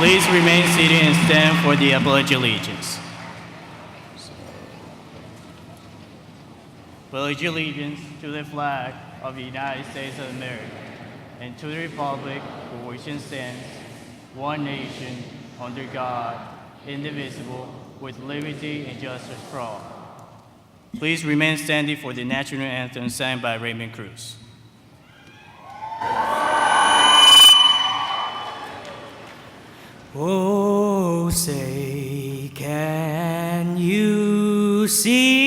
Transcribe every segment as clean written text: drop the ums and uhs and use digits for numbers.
Please remain seated and stand for the Pledge of Allegiance. Pledge allegiance to the flag of the United States of America and to the republic for which it stands, one nation, under God, indivisible, with liberty and justice for all. Please remain standing for the national anthem sang by Raymond Cruz. Oh, say, can you see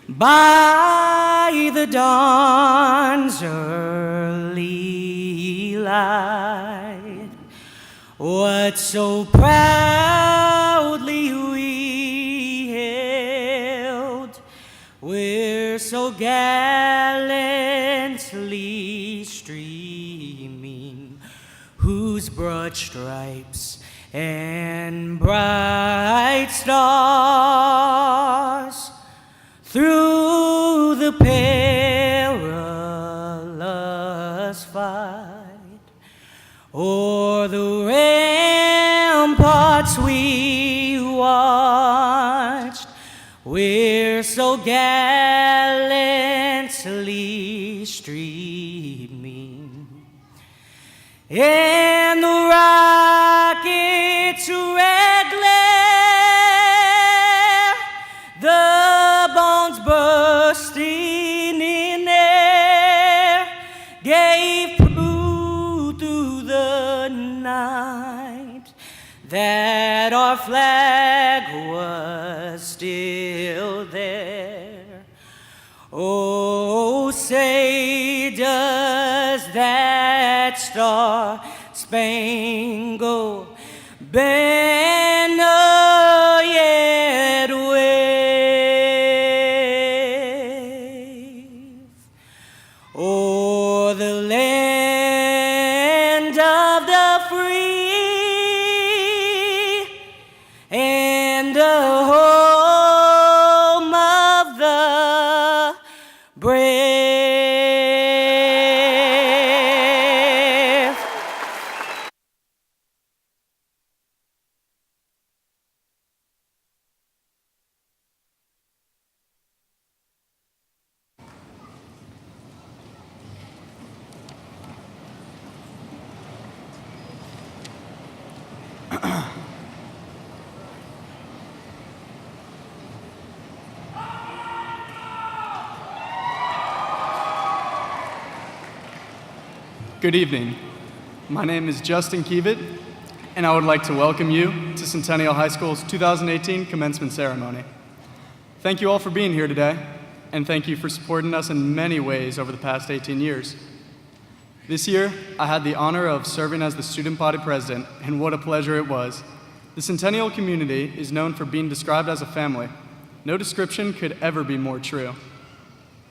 by the dawn's early light what so proudly we hailed, we're so gallantly streaming, whose broad stripes and bright stars through the perilous fight o'er the ramparts we watched, we're so gallantly streaming, and the rocket's red glare, the bombs bursting in air, gave proof through the night that our flag was still there. Oh, say, does that star-spangled banner yet wave o'er the land of the free and the home of the brave? Good evening. My name is Justin Keevitt, and I would like to welcome you to Centennial High School's 2018 Commencement Ceremony. Thank you all for being here today, and thank you for supporting us in many ways over the past 18 years. This year, I had the honor of serving as the student body president, and what a pleasure it was. The Centennial community is known for being described as a family. No description could ever be more true.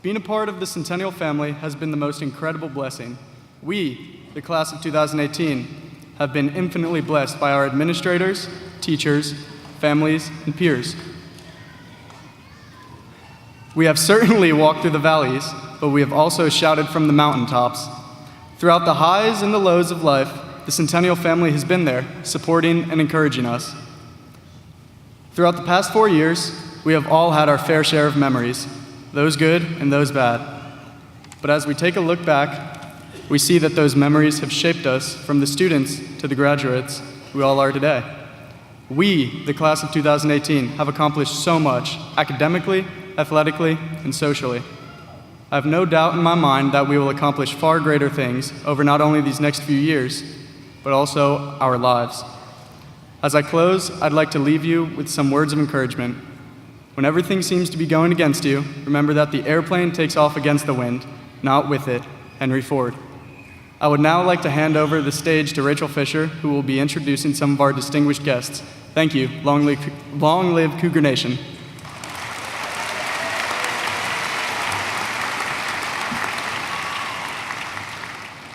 Being a part of the Centennial family has been the most incredible blessing. We, the class of 2018, have been infinitely blessed by our administrators, teachers, families, and peers. We have certainly walked through the valleys, but we have also shouted from the mountaintops. Throughout the highs and the lows of life, the Centennial family has been there, supporting and encouraging us. Throughout the past 4 years, we have all had our fair share of memories, those good and those bad. But as we take a look back, we see that those memories have shaped us from the students to the graduates we all are today. We, the class of 2018, have accomplished so much academically, athletically, and socially. I have no doubt in my mind that we will accomplish far greater things over not only these next few years, but also our lives. As I close, I'd like to leave you with some words of encouragement. When everything seems to be going against you, remember that the airplane takes off against the wind, not with it. Henry Ford. I would now like to hand over the stage to Rachel Fisher, who will be introducing some of our distinguished guests. Thank you. Long live Cougar Nation.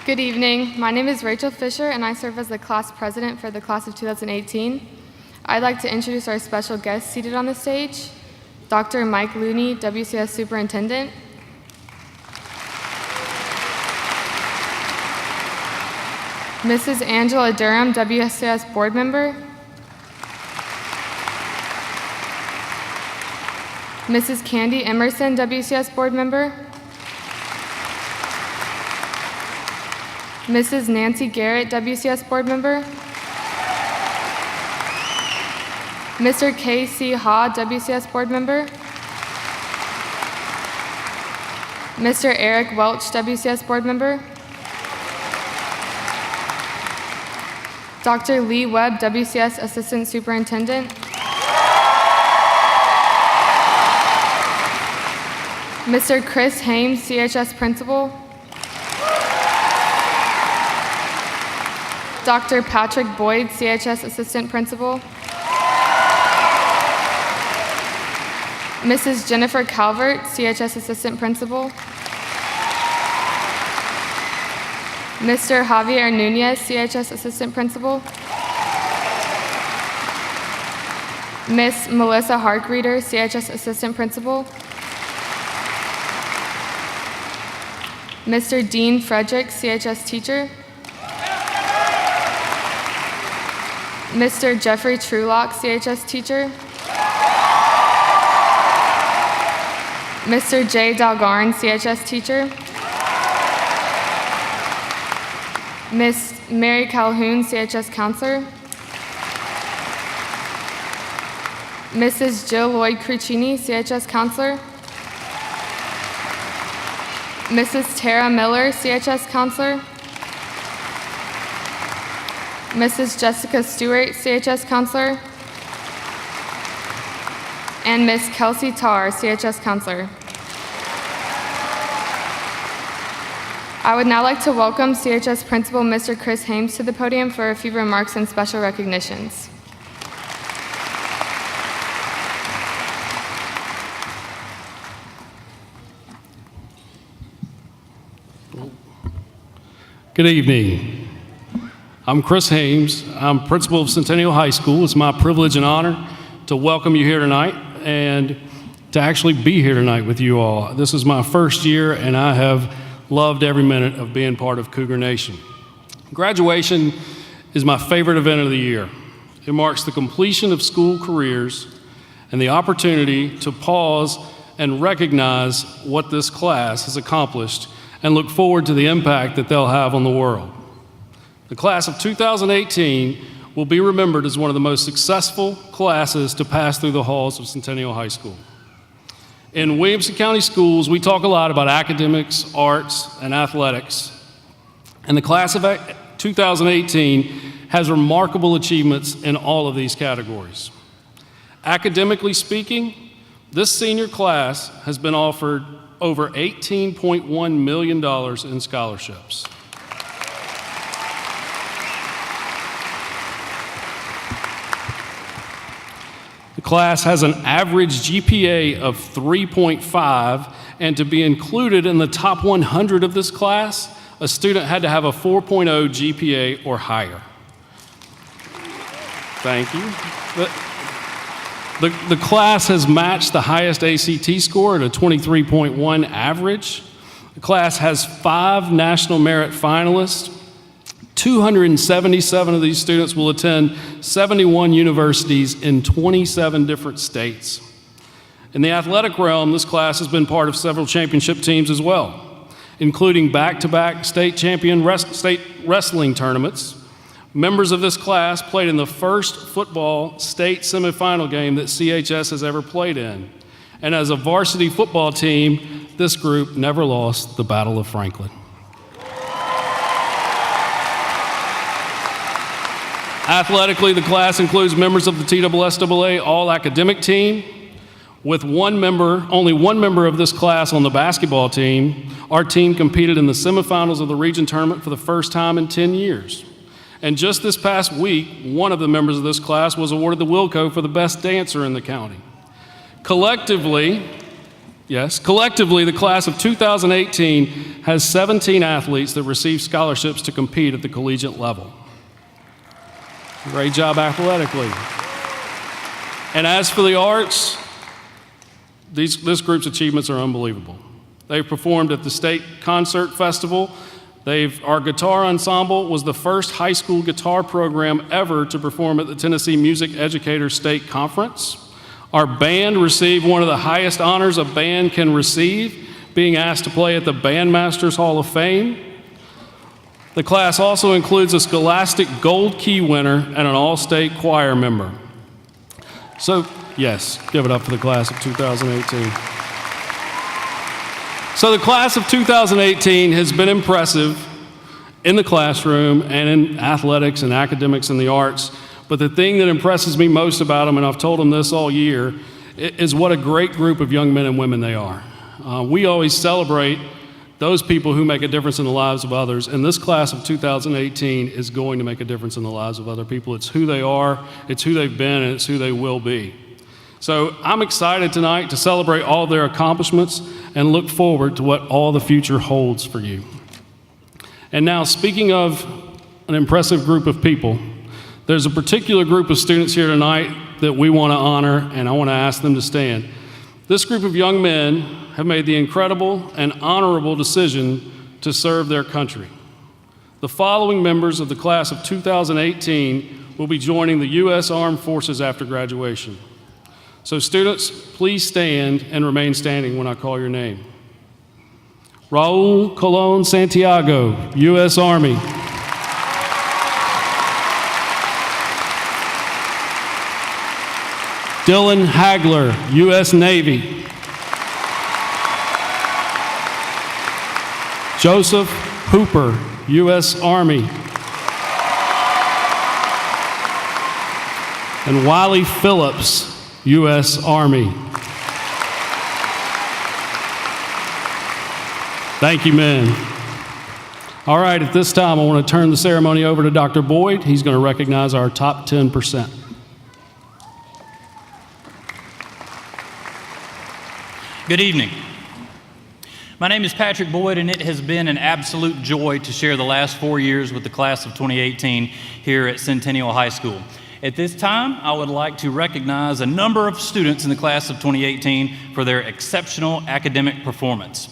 Good evening. My name is Rachel Fisher, and I serve as the class president for the class of 2018. I'd like to introduce our special guest seated on the stage, Dr. Mike Looney, WCS Superintendent. Mrs. Angela Durham, WCS Board Member. Mrs. Candy Emerson, WCS Board Member. Mrs. Nancy Garrett, WCS Board Member. Mr. K.C. Ha, WCS Board Member. Mr. Eric Welch, WCS Board Member. Dr. Lee Webb, WCS Assistant Superintendent. Mr. Chris Hames, CHS Principal. Dr. Patrick Boyd, CHS Assistant Principal. Mrs. Jennifer Calvert, CHS Assistant Principal. Mr. Javier Nunez, CHS Assistant Principal. Miss Melissa Harkreader, CHS Assistant Principal. Mr. Dean Frederick, CHS Teacher. Mr. Jeffrey Trulock, CHS Teacher. Mr. J. Dalgarn, CHS Teacher. Miss Mary Calhoun, CHS Counselor. Mrs. Jill Lloyd Crucini, CHS Counselor. Mrs. Tara Miller, CHS Counselor. Mrs. Jessica Stewart, CHS Counselor. And Miss Kelsey Tarr, CHS Counselor. I would now like to welcome CHS Principal Mr. Chris Hames to the podium for a few remarks and special recognitions. Good evening. I'm Chris Hames. I'm principal of Centennial High School. It's my privilege and honor to welcome you here tonight and to actually be here tonight with you all. This is my first year, and I have loved every minute of being part of Cougar Nation. Graduation is my favorite event of the year. It marks the completion of school careers and the opportunity to pause and recognize what this class has accomplished and look forward to the impact that they'll have on the world. The class of 2018 will be remembered as one of the most successful classes to pass through the halls of Centennial High School. In Williamson County Schools, we talk a lot about academics, arts, and athletics. And the class of 2018 has remarkable achievements in all of these categories. Academically speaking, this senior class has been offered over $18.1 million in scholarships. The class has an average GPA of 3.5, and to be included in the top 100 of this class, a student had to have a 4.0 GPA or higher. Thank you. The class has matched the highest ACT score at a 23.1 average. The class has 5 national merit finalists. 277 of these students will attend 71 universities in 27 different states. In the athletic realm, this class has been part of several championship teams as well, including back-to-back state wrestling tournaments. Members of this class played in the first football state semifinal game that CHS has ever played in. And as a varsity football team, this group never lost the Battle of Franklin. Athletically, the class includes members of the TSSAA All-Academic Team. With only one member of this class on the basketball team, our team competed in the semifinals of the region tournament for the first time in 10 years. And just this past week, one of the members of this class was awarded the Wilco for the best dancer in the county. Collectively, the class of 2018 has 17 athletes that receive scholarships to compete at the collegiate level. Great job athletically. And as for the arts, this group's achievements are unbelievable. They've performed at the State Concert Festival Our guitar ensemble was the first high school guitar program ever to perform at the Tennessee Music Educators State Conference. Our band received one of the highest honors a band can receive, being asked to play at the Bandmasters Hall of Fame. The class also includes a Scholastic Gold Key winner and an all-state choir member. So, yes, give it up for the class of 2018. So the class of 2018 has been impressive in the classroom and in athletics and academics and the arts. But the thing that impresses me most about them, and I've told them this all year, is what a great group of young men and women they are. We always celebrate those people who make a difference in the lives of others, and this class of 2018 is going to make a difference in the lives of other people. It's who they are, it's who they've been, and it's who they will be. So I'm excited tonight to celebrate all their accomplishments and look forward to what all the future holds for you. And now, speaking of an impressive group of people, there's a particular group of students here tonight that we want to honor, and I want to ask them to stand. This group of young men have made the incredible and honorable decision to serve their country. The following members of the class of 2018 will be joining the U.S. Armed Forces after graduation. So students, please stand and remain standing when I call your name. Raul Colon Santiago, U.S. Army. Dylan Hagler, U.S. Navy. Joseph Hooper, U.S. Army. And Wiley Phillips, U.S. Army. Thank you, men. All right, at this time, I want to turn the ceremony over to Dr. Boyd. He's going to recognize our top 10%. Good evening. My name is Patrick Boyd, and it has been an absolute joy to share the last 4 years with the class of 2018 here at Centennial High School. At this time, I would like to recognize a number of students in the class of 2018 for their exceptional academic performance.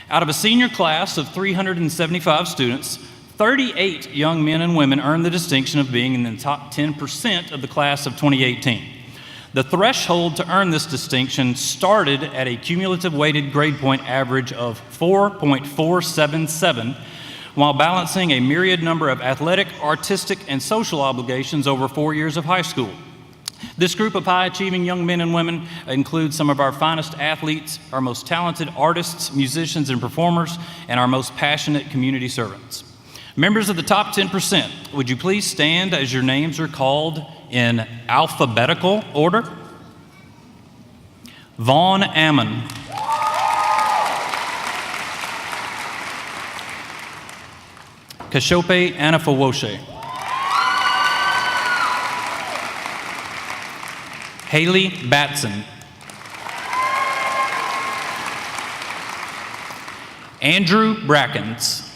Out of a senior class of 375 students, 38 young men and women earned the distinction of being in the top 10% of the class of 2018. The threshold to earn this distinction started at a cumulative weighted grade point average of 4.477, while balancing a myriad number of athletic, artistic, and social obligations over 4 years of high school. This group of high-achieving young men and women includes some of our finest athletes, our most talented artists, musicians, and performers, and our most passionate community servants. Members of the top 10%, would you please stand as your names are called in alphabetical order? Vaughn Ammon. Kashope Anafawoshe. Haley Batson. Andrew Brackens.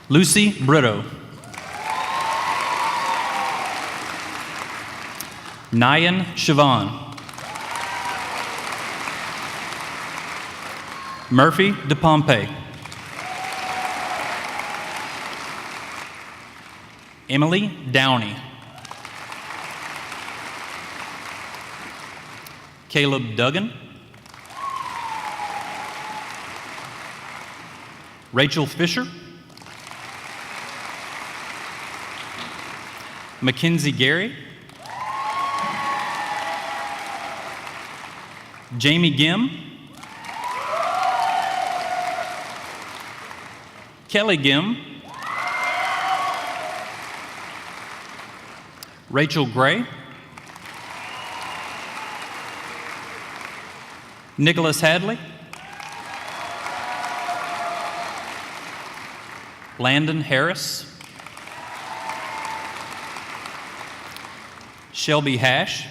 Lucy Brito. Nayan Siobhan. Murphy DePompe. Emily Downey. Caleb Duggan. Rachel Fisher. Mackenzie Gary. Jamie Gim. Kelly Gim. Rachel Gray. Nicholas Hadley. Landon Harris. Shelby Hash.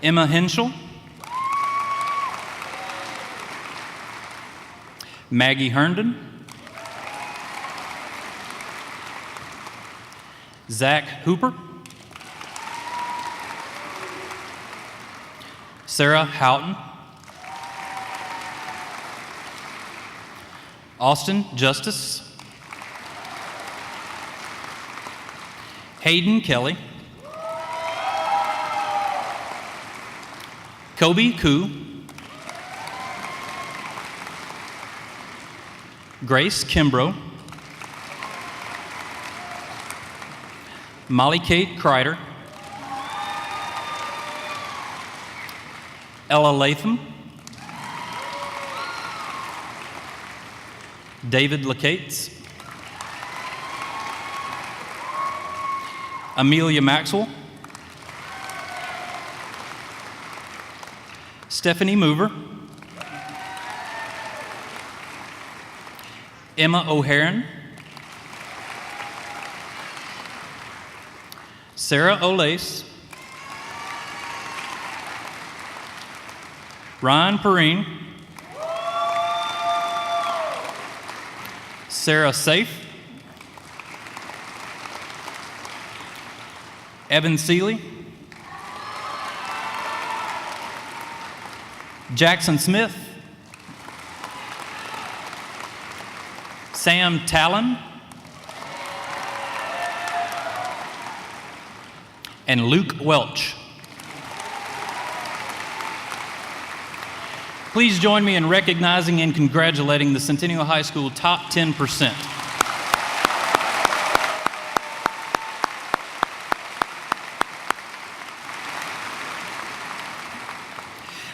Emma Henschel. Maggie Herndon. Zach Hooper. Sarah Houghton, Austin Justice, Hayden Kelly, Kobe Koo, Grace Kimbrough, Molly Kate Kreider, Ella Latham, David Lacates, Amelia Maxwell, Stephanie Mover, Emma O'Haron, Sarah Olace, Ryan Perrine, Sarah Safe, Evan Seeley, Jackson Smith, Sam Talon, and Luke Welch. Please join me in recognizing and congratulating the Centennial High School top 10%.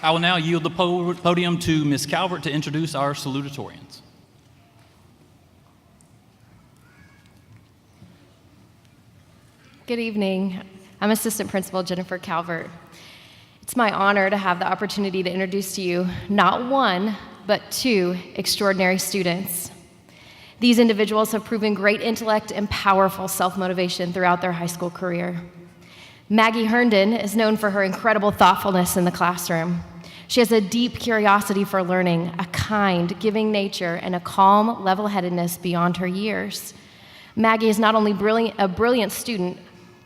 I will now yield the podium to Ms. Calvert to introduce our salutatorians. Good evening. I'm Assistant Principal Jennifer Calvert. It's my honor to have the opportunity to introduce to you not one, but two extraordinary students. These individuals have proven great intellect and powerful self-motivation throughout their high school career. Maggie Herndon is known for her incredible thoughtfulness in the classroom. She has a deep curiosity for learning, a kind, giving nature, and a calm level-headedness beyond her years. Maggie is not only a brilliant student,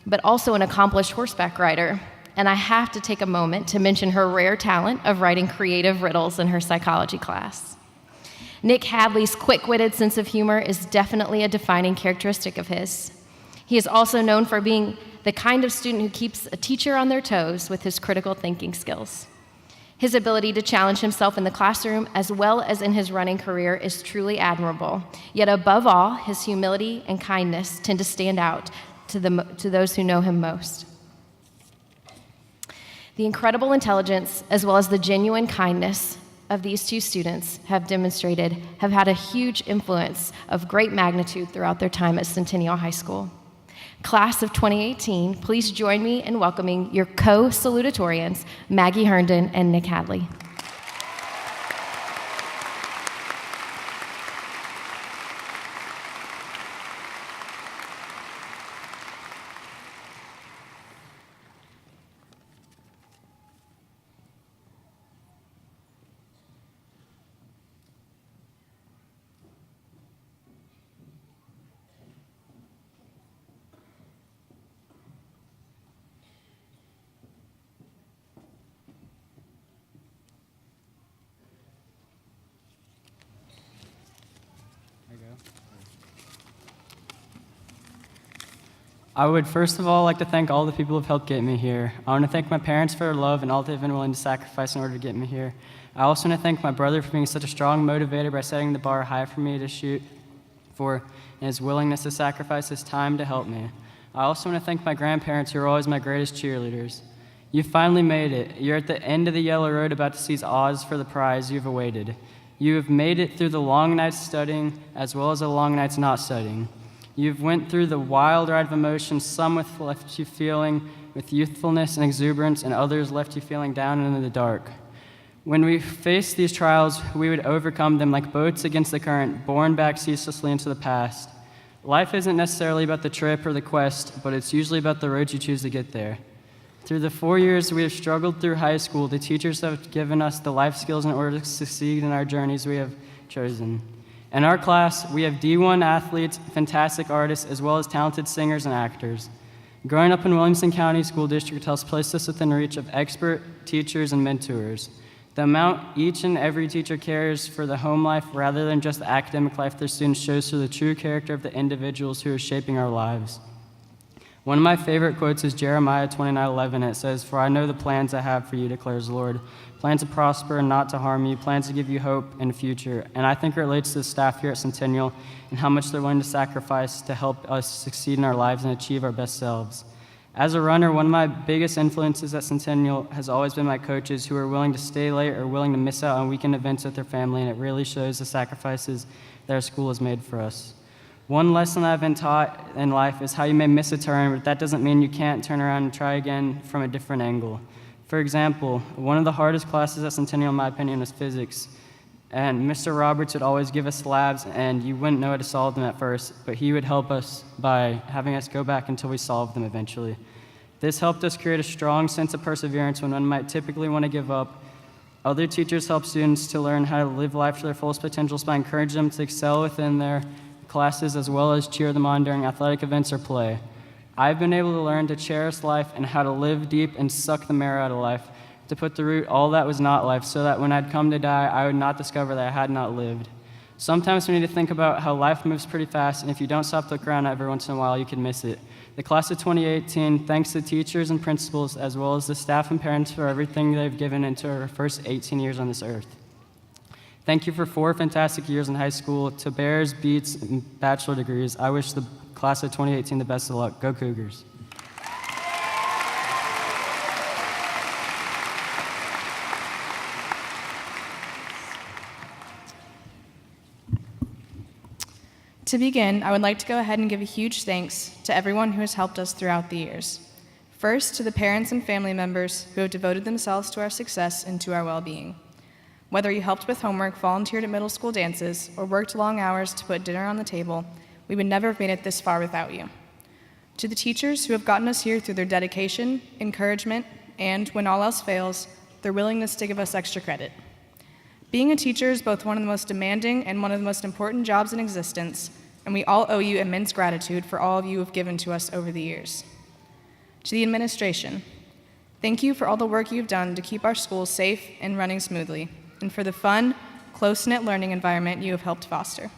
but also an accomplished horseback rider. And I have to take a moment to mention her rare talent of writing creative riddles in her psychology class. Nick Hadley's quick-witted sense of humor is definitely a defining characteristic of his. He is also known for being the kind of student who keeps a teacher on their toes with his critical thinking skills. His ability to challenge himself in the classroom as well as in his running career is truly admirable. Yet above all, his humility and kindness tend to stand out to those who know him most. The incredible intelligence as well as the genuine kindness of these two students have had a huge influence of great magnitude throughout their time at Centennial High School. Class of 2018, please join me in welcoming your co-salutatorians, Maggie Herndon and Nick Hadley. I would first of all like to thank all the people who have helped get me here. I want to thank my parents for their love and all they've been willing to sacrifice in order to get me here. I also want to thank my brother for being such a strong motivator by setting the bar high for me to shoot for and his willingness to sacrifice his time to help me. I also want to thank my grandparents who are always my greatest cheerleaders. You finally made it. You're at the end of the yellow road about to seize Oz for the prize you've awaited. You have made it through the long nights studying as well as the long nights not studying. You've went through the wild ride of emotions, some left you feeling with youthfulness and exuberance, and others left you feeling down and in the dark. When we faced these trials, we would overcome them like boats against the current, borne back ceaselessly into the past. Life isn't necessarily about the trip or the quest, but it's usually about the road you choose to get there. Through the 4 years we have struggled through high school, the teachers have given us the life skills in order to succeed in our journeys we have chosen. In our class, we have D1 athletes, fantastic artists, as well as talented singers and actors. Growing up in Williamson County School District helps place us within reach of expert teachers and mentors. The amount each and every teacher cares for the home life rather than just the academic life of their students shows through the true character of the individuals who are shaping our lives. One of my favorite quotes is Jeremiah 29:11. It says, "For I know the plans I have for you, declares the Lord, plans to prosper and not to harm you, plans to give you hope and a future." And I think it relates to the staff here at Centennial and how much they're willing to sacrifice to help us succeed in our lives and achieve our best selves. As a runner, one of my biggest influences at Centennial has always been my coaches who are willing to stay late or willing to miss out on weekend events with their family, and it really shows the sacrifices that our school has made for us. One lesson I've been taught in life is how you may miss a turn, but that doesn't mean you can't turn around and try again from a different angle. For example, one of the hardest classes at Centennial, in my opinion, was physics. And Mr. Roberts would always give us labs, and you wouldn't know how to solve them at first, but he would help us by having us go back until we solved them eventually. This helped us create a strong sense of perseverance when one might typically want to give up. Other teachers help students to learn how to live life to their fullest potentials by encouraging them to excel within their classes as well as cheer them on during athletic events or play. I've been able to learn to cherish life and how to live deep and suck the marrow out of life, to put to root all that was not life, so that when I'd come to die, I would not discover that I had not lived. Sometimes we need to think about how life moves pretty fast, and if you don't stop to look around every once in a while, you can miss it. The class of 2018 thanks to teachers and principals, as well as the staff and parents for everything they've given into our first 18 years on this earth. Thank you for 4 fantastic years in high school. To Bears, Beats, and bachelor degrees, I wish the class of 2018 the best of luck. Go Cougars. To begin, I would like to go ahead and give a huge thanks to everyone who has helped us throughout the years. First, to the parents and family members who have devoted themselves to our success and to our well-being. Whether you helped with homework, volunteered at middle school dances, or worked long hours to put dinner on the table, we would never have made it this far without you. To the teachers who have gotten us here through their dedication, encouragement, and, when all else fails, their willingness to give us extra credit. Being a teacher is both one of the most demanding and one of the most important jobs in existence, and we all owe you immense gratitude for all of you have given to us over the years. To the administration, thank you for all the work you've done to keep our schools safe and running smoothly, and for the fun, close-knit learning environment you have helped foster.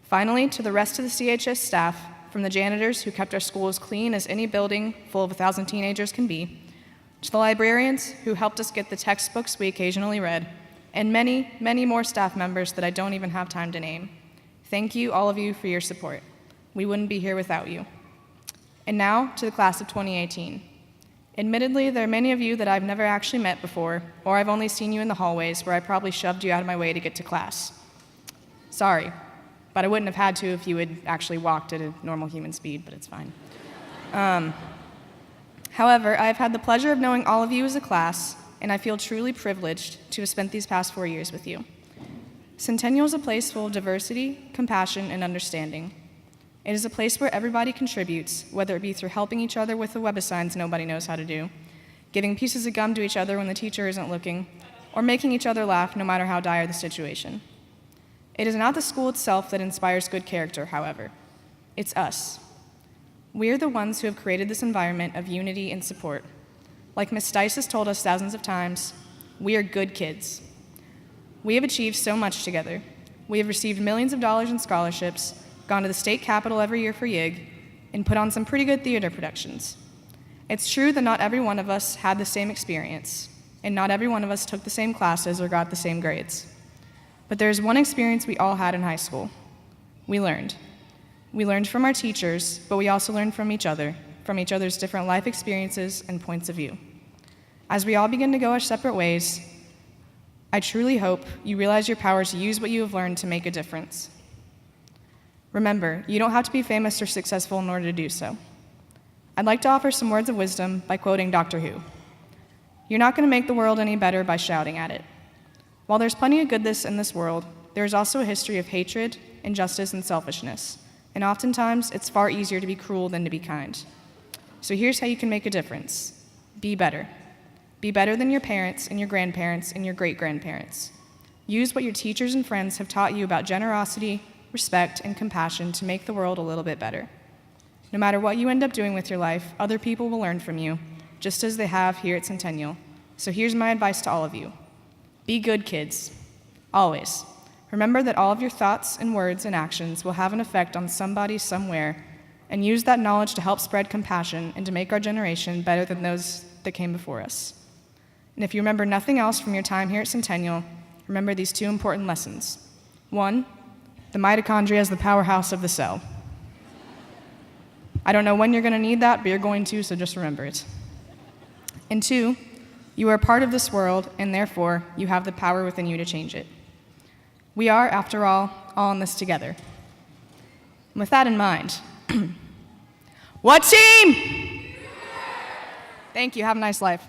Finally, to the rest of the CHS staff, from the janitors who kept our school as clean as any building full of 1,000 teenagers can be, to the librarians who helped us get the textbooks we occasionally read, and many, many more staff members that I don't even have time to name. Thank you, all of you, for your support. We wouldn't be here without you. And now, to the class of 2018. Admittedly, there are many of you that I've never actually met before, or I've only seen you in the hallways where I probably shoved you out of my way to get to class. Sorry, but I wouldn't have had to if you had actually walked at a normal human speed, but it's fine. However, I've had the pleasure of knowing all of you as a class, and I feel truly privileged to have spent these past 4 years with you. Centennial is a place full of diversity, compassion, and understanding. It is a place where everybody contributes, whether it be through helping each other with the web assigns nobody knows how to do, giving pieces of gum to each other when the teacher isn't looking, or making each other laugh no matter how dire the situation. It is not the school itself that inspires good character, however. It's us. We are the ones who have created this environment of unity and support. Like Ms. Stice has told us thousands of times, we are good kids. We have achieved so much together. We have received millions of dollars in scholarships, gone to the state capitol every year for YIG, and put on some pretty good theater productions. It's true that not every one of us had the same experience, and not every one of us took the same classes or got the same grades. But there is one experience we all had in high school. We learned. We learned from our teachers, but we also learned from each other's different life experiences and points of view. As we all begin to go our separate ways, I truly hope you realize your power to use what you have learned to make a difference. Remember, you don't have to be famous or successful in order to do so. I'd like to offer some words of wisdom by quoting Doctor Who. You're not going to make the world any better by shouting at it. While there's plenty of goodness in this world, there is also a history of hatred, injustice, and selfishness, and oftentimes it's far easier to be cruel than to be kind. So here's how you can make a difference. Be better. Be better than your parents and your grandparents and your great-grandparents. Use what your teachers and friends have taught you about generosity, respect, and compassion to make the world a little bit better. No matter what you end up doing with your life, other people will learn from you, just as they have here at Centennial. So here's my advice to all of you. Be good kids, always. Remember that all of your thoughts and words and actions will have an effect on somebody somewhere, and use that knowledge to help spread compassion and to make our generation better than those that came before us. And if you remember nothing else from your time here at Centennial, remember these two important lessons. 1, the mitochondria is the powerhouse of the cell. I don't know when you're going to need that, but you're going to, so just remember it. And 2, you are a part of this world, and therefore, you have the power within you to change it. We are, after all in this together. And with that in mind, what team? Thank you. Have a nice life.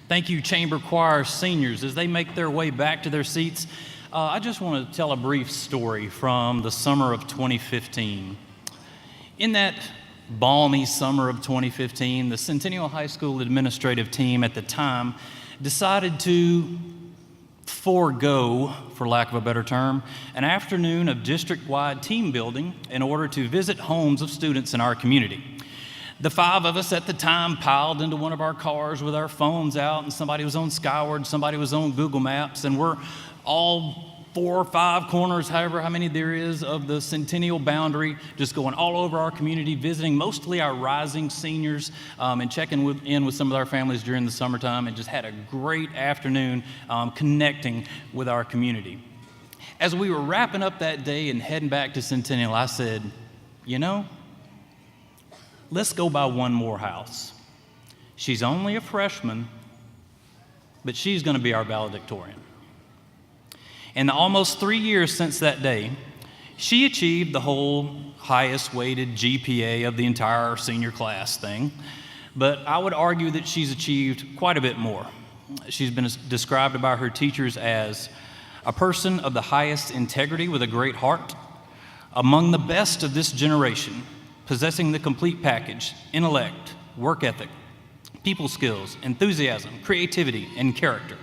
Thank you, chamber choir seniors, as they make their way back to their seats. I just want to tell a brief story from the summer of 2015. In that balmy summer of 2015, the Centennial High School administrative team at the time decided to forego, for lack of a better term, an afternoon of district-wide team building in order to visit homes of students in our community. The 5 of us at the time piled into one of our cars with our phones out, and somebody was on Skyward, somebody was on Google Maps, and we're all 4 or 5 corners, however how many there is, of the Centennial boundary, just going all over our community, visiting mostly our rising seniors, and checking in with some of our families during the summertime, and just had a great afternoon connecting with our community. As we were wrapping up that day and heading back to Centennial, I said, you know, let's go by one more house. She's only a freshman, but she's going to be our valedictorian. In the almost 3 years since that day, she achieved the whole highest weighted GPA of the entire senior class thing, but I would argue that she's achieved quite a bit more. She's been described by her teachers as a person of the highest integrity with a great heart, among the best of this generation, possessing the complete package: intellect, work ethic, people skills, enthusiasm, creativity, and character.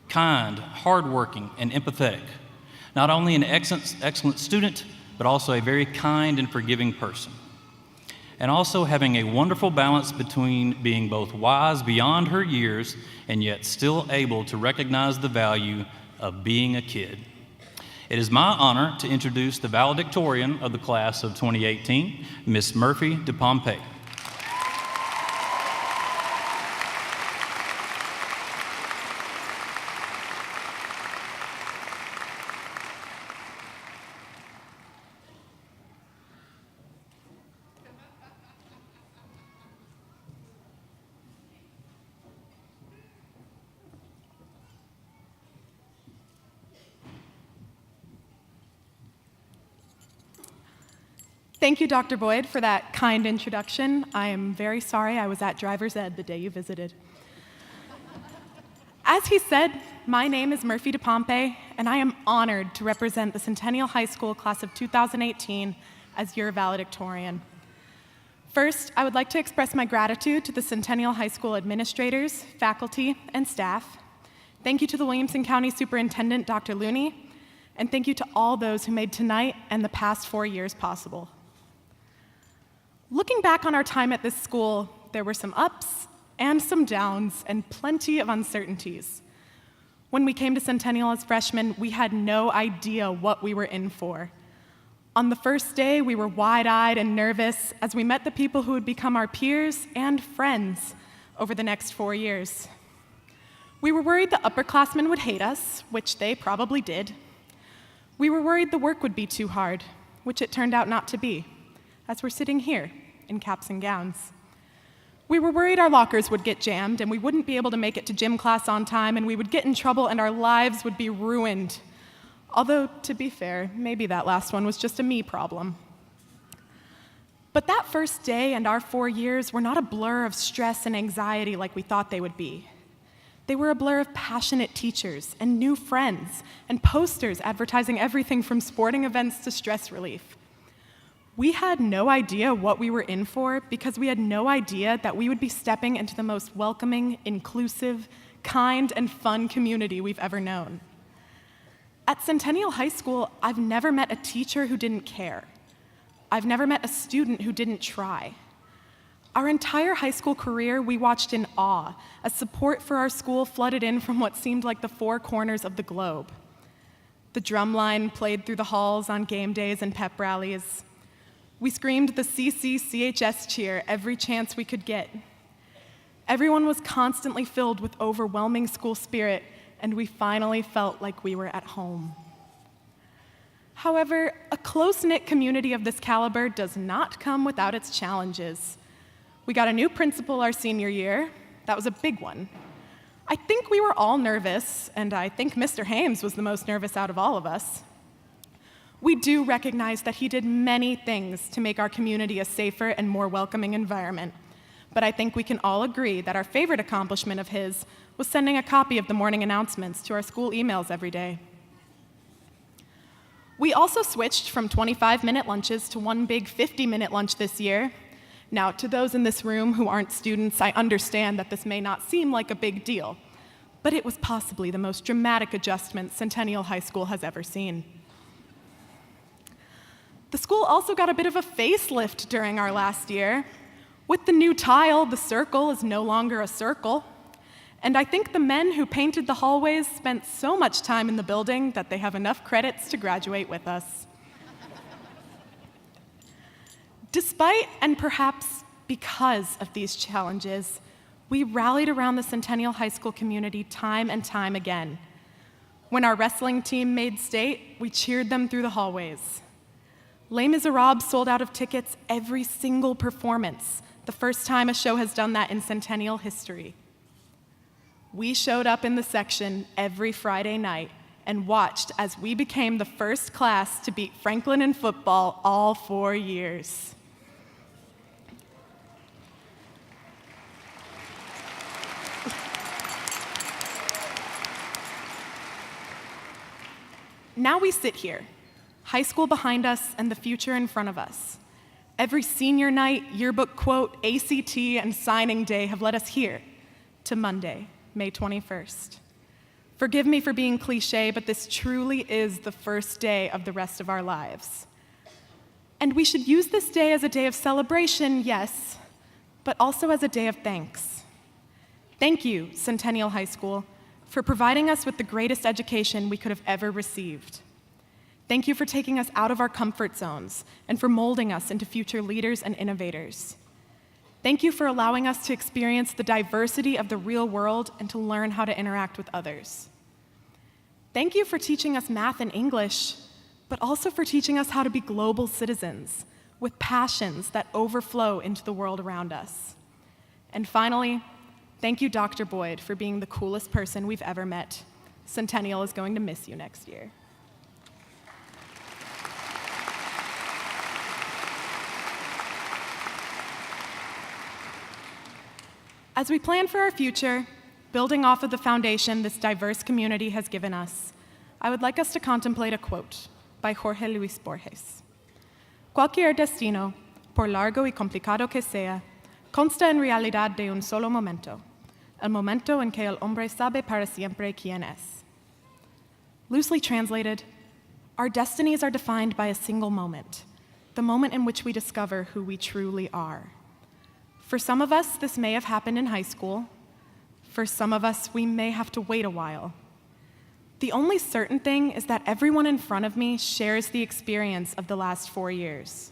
Kind, hardworking, and empathetic. Not only an excellent student, but also a very kind and forgiving person. And also having a wonderful balance between being both wise beyond her years and yet still able to recognize the value of being a kid. It is my honor to introduce the valedictorian of the class of 2018, Miss Murphy DePompey. Thank you, Dr. Boyd, for that kind introduction. I am very sorry I was at driver's ed the day you visited. As he said, my name is Murphy DePompey, and I am honored to represent the Centennial High School class of 2018 as your valedictorian. First, I would like to express my gratitude to the Centennial High School administrators, faculty, and staff. Thank you to the Williamson County Superintendent, Dr. Looney, and thank you to all those who made tonight and the past 4 years possible. Looking back on our time at this school, there were some ups and some downs and plenty of uncertainties. When we came to Centennial as freshmen, we had no idea what we were in for. On the first day, we were wide-eyed and nervous as we met the people who would become our peers and friends over the next 4 years. We were worried the upperclassmen would hate us, which they probably did. We were worried the work would be too hard, which it turned out not to be, as we're sitting here in caps and gowns. We were worried our lockers would get jammed and we wouldn't be able to make it to gym class on time and we would get in trouble and our lives would be ruined. Although, to be fair, maybe that last one was just a me problem. But that first day and our 4 years were not a blur of stress and anxiety like we thought they would be. They were a blur of passionate teachers and new friends and posters advertising everything from sporting events to stress relief. We had no idea what we were in for because we had no idea that we would be stepping into the most welcoming, inclusive, kind, and fun community we've ever known. At Centennial High School, I've never met a teacher who didn't care. I've never met a student who didn't try. Our entire high school career, we watched in awe as support for our school flooded in from what seemed like the 4 corners of the globe. The drumline played through the halls on game days and pep rallies. We screamed the CCCHS cheer every chance we could get. Everyone was constantly filled with overwhelming school spirit, and we finally felt like we were at home. However, a close-knit community of this caliber does not come without its challenges. We got a new principal our senior year. That was a big one. I think we were all nervous, and I think Mr. Hames was the most nervous out of all of us. We do recognize that he did many things to make our community a safer and more welcoming environment, but I think we can all agree that our favorite accomplishment of his was sending a copy of the morning announcements to our school emails every day. We also switched from 25-minute lunches to one big 50-minute lunch this year. Now, to those in this room who aren't students, I understand that this may not seem like a big deal, but it was possibly the most dramatic adjustment Centennial High School has ever seen. The school also got a bit of a facelift during our last year. With the new tile, the circle is no longer a circle. And I think the men who painted the hallways spent so much time in the building that they have enough credits to graduate with us. Despite and perhaps because of these challenges, we rallied around the Centennial High School community time and time again. When our wrestling team made state, we cheered them through the hallways. Les Miserables sold out of tickets every single performance, the first time a show has done that in Centennial history. We showed up in the section every Friday night and watched as we became the first class to beat Franklin in football all 4 years. Now we sit here, high school behind us and the future in front of us. Every senior night, yearbook quote, ACT, and signing day have led us here to Monday, May 21st. Forgive me for being cliche, but this truly is the first day of the rest of our lives. And we should use this day as a day of celebration, yes, but also as a day of thanks. Thank you, Centennial High School, for providing us with the greatest education we could have ever received. Thank you for taking us out of our comfort zones and for molding us into future leaders and innovators. Thank you for allowing us to experience the diversity of the real world and to learn how to interact with others. Thank you for teaching us math and English, but also for teaching us how to be global citizens with passions that overflow into the world around us. And finally, thank you, Dr. Boyd, for being the coolest person we've ever met. Centennial is going to miss you next year. As we plan for our future, building off of the foundation this diverse community has given us, I would like us to contemplate a quote by Jorge Luis Borges. Cualquier destino, por largo y complicado que sea, consta en realidad de un solo momento, el momento en que el hombre sabe para siempre quién es. Loosely translated, our destinies are defined by a single moment, the moment in which we discover who we truly are. For some of us, this may have happened in high school. For some of us, we may have to wait a while. The only certain thing is that everyone in front of me shares the experience of the last 4 years.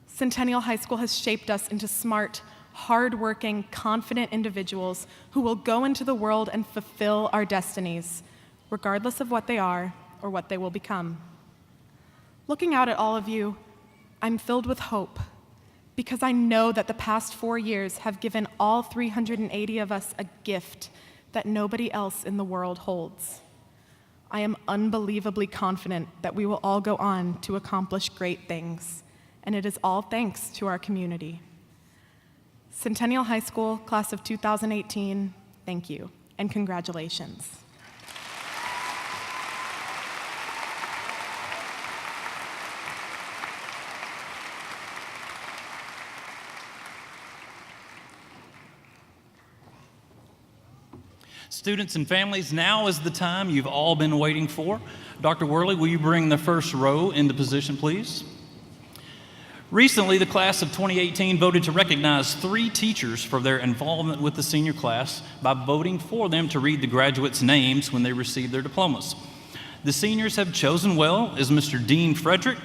Centennial High School has shaped us into smart, hardworking, confident individuals who will go into the world and fulfill our destinies, regardless of what they are or what they will become. Looking out at all of you, I'm filled with hope, because I know that the past 4 years have given all 380 of us a gift that nobody else in the world holds. I am unbelievably confident that we will all go on to accomplish great things, and it is all thanks to our community. Centennial High School, class of 2018, thank you, and congratulations. Students and families, now is the time you've all been waiting for. Dr. Worley, will you bring the first row into position, please? Recently, the class of 2018 voted to recognize 3 teachers for their involvement with the senior class by voting for them to read the graduates' names when they receive their diplomas. The seniors have chosen well as Mr. Dean Frederick,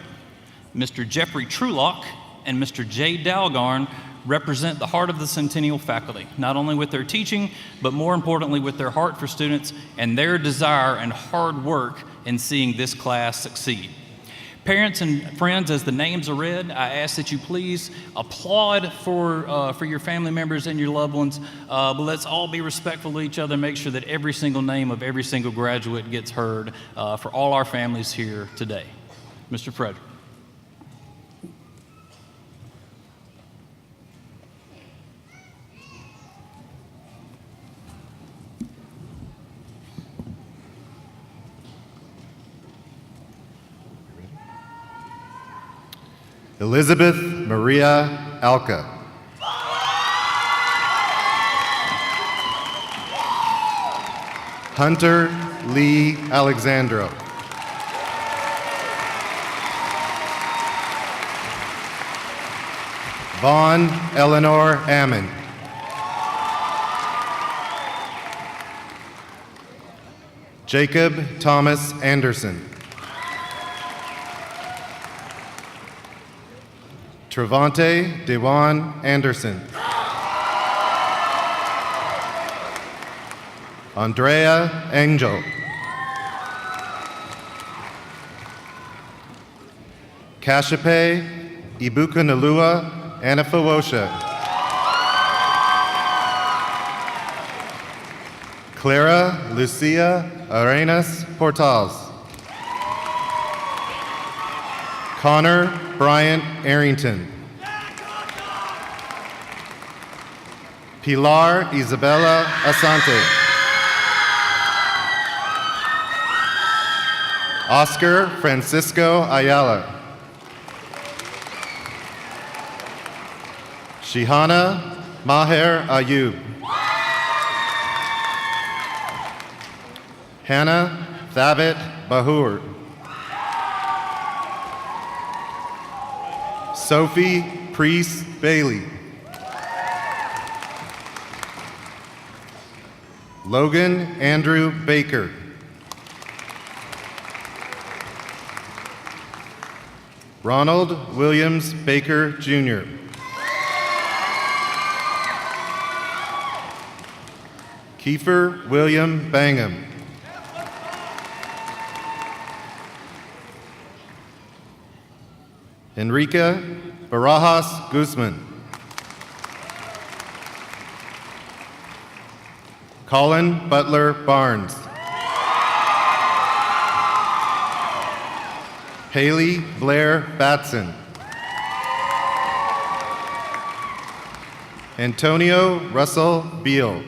Mr. Jeffrey Trulock, and Mr. Jay Dalgarn represent the heart of the Centennial faculty, not only with their teaching, but more importantly with their heart for students and their desire and hard work in seeing this class succeed. Parents and friends, as the names are read, I ask that you please applaud for your family members and your loved ones, but let's all be respectful to each other and make sure that every single name of every single graduate gets heard for all our families here today. Mr. Frederick. Elizabeth Maria Alka. Hunter Lee Alexandro. Vaughn Eleanor Ammon. Jacob Thomas Anderson. Trevante Dewan Anderson. Andrea Angel. Kashape Ibukanalua Anafawosha. Clara Lucia Arenas Portals. Connor Bryant Arrington. Pilar Isabella Asante. Oscar Francisco Ayala. Shihana Maher Ayub. Hannah Thabit Bahur. Sophie Priest Bailey. Logan Andrew Baker. Ronald Williams Baker, Jr. Kiefer William Bangham. Enrique Barajas Guzman. Colin Butler Barnes. Haley Blair Batson. Antonio Russell Beal.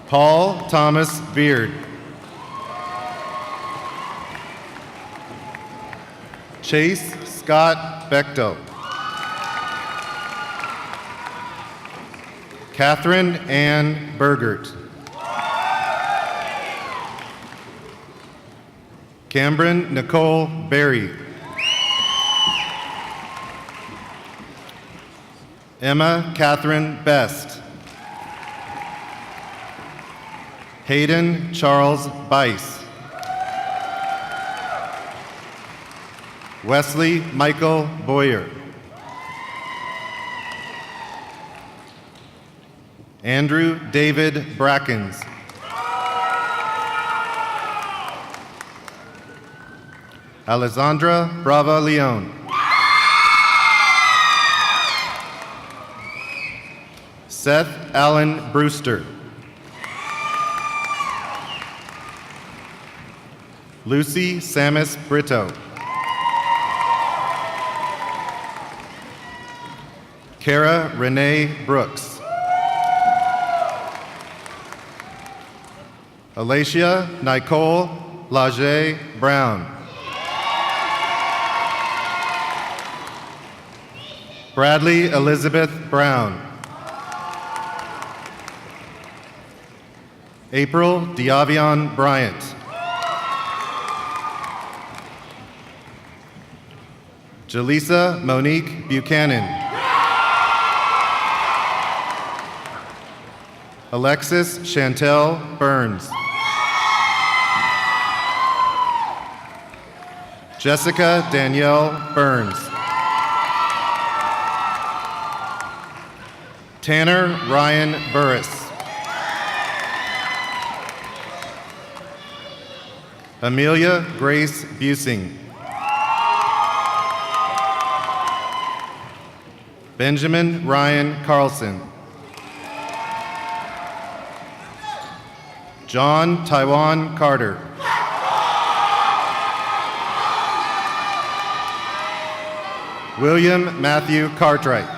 Paul Thomas Beard. Chase Scott Bechtel. Catherine Ann Bergert. Cameron Nicole Berry. Emma Catherine Best. Hayden Charles Bice. Wesley Michael Boyer. Andrew David Brackens. Alessandra Brava Leon. Seth Allen Brewster. Lucy Samus Brito. Kara Renee Brooks. Alacia Nicole Lajay Brown. Bradley Elizabeth Brown. April Diavion Bryant. Jaleesa Monique Buchanan. Alexis Chantel Burns. Jessica Danielle Burns. Tanner Ryan Burris. Amelia Grace Busing. Benjamin Ryan Carlson. John Taiwan Carter. William Matthew Cartwright.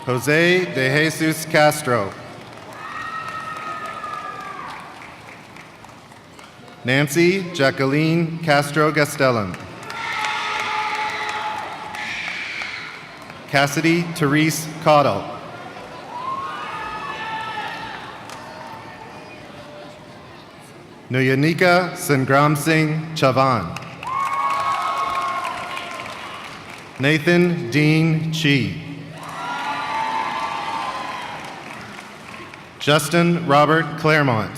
Jose de Jesus Castro. Nancy Jacqueline Castro Gastelum. Cassidy Therese Caudle. Nuyanika Sangram Singh Chavan. Nathan Dean Chi. Justin Robert Claremont.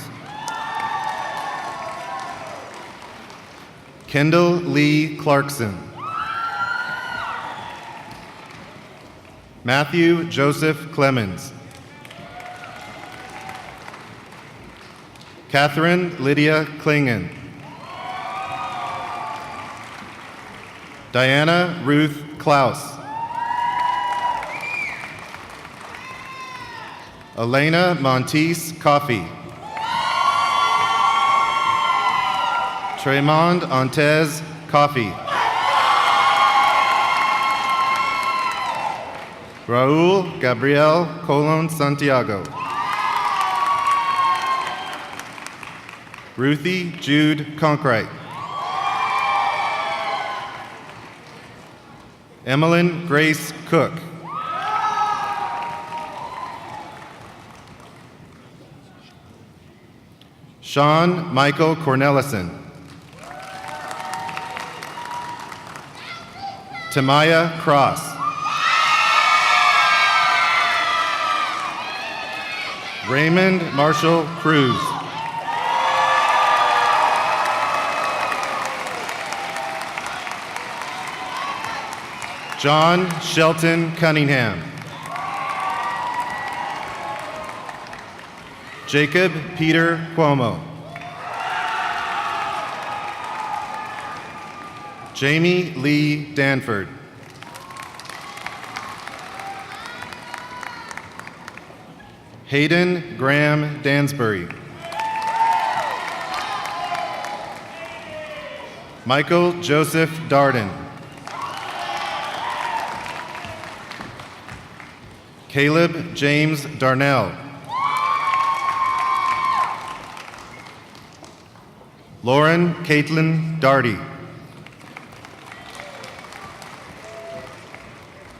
Kendall Lee Clarkson. Matthew Joseph Clemens. Catherine Lydia Klingen. Diana Ruth Klaus. Elena Monteith Coffey. Tremond Antez Coffey. Raul Gabriel Colon Santiago. Ruthie Jude Conkright. Emmeline Grace Cook. Sean Michael Cornelison. Tamaya Cross. Raymond Marshall Cruz. John Shelton Cunningham. Jacob Peter Cuomo. Jamie Lee Danford. Hayden Graham Dansbury. Michael Joseph Darden. Caleb James Darnell. Lauren Caitlin Darty.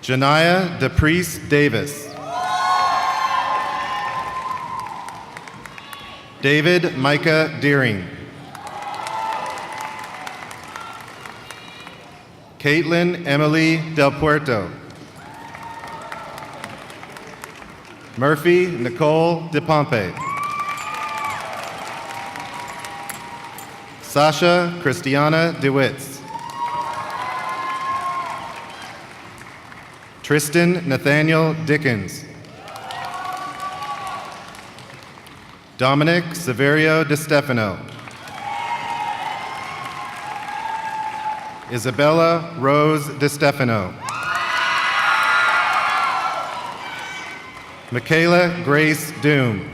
Janiyah DePriest Davis. David Micah Deering. Caitlin Emily Del Puerto. Murphy Nicole DePompe. Sasha Christiana DeWitz. Tristan Nathaniel Dickens. Dominic Severio DeStefano. Isabella Rose DeStefano. Michaela Grace Doom.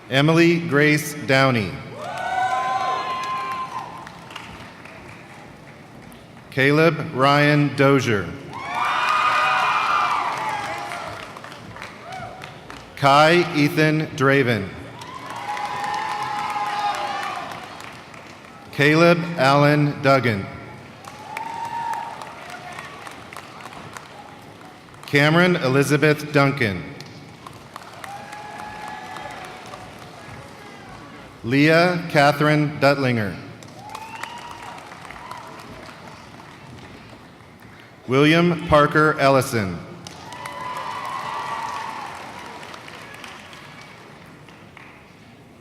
Emily Grace Downey. Caleb Ryan Dozier. Kai Ethan Draven. Caleb Allen Duggan. Cameron Elizabeth Duncan. Leah Catherine Duttlinger. William Parker Ellison.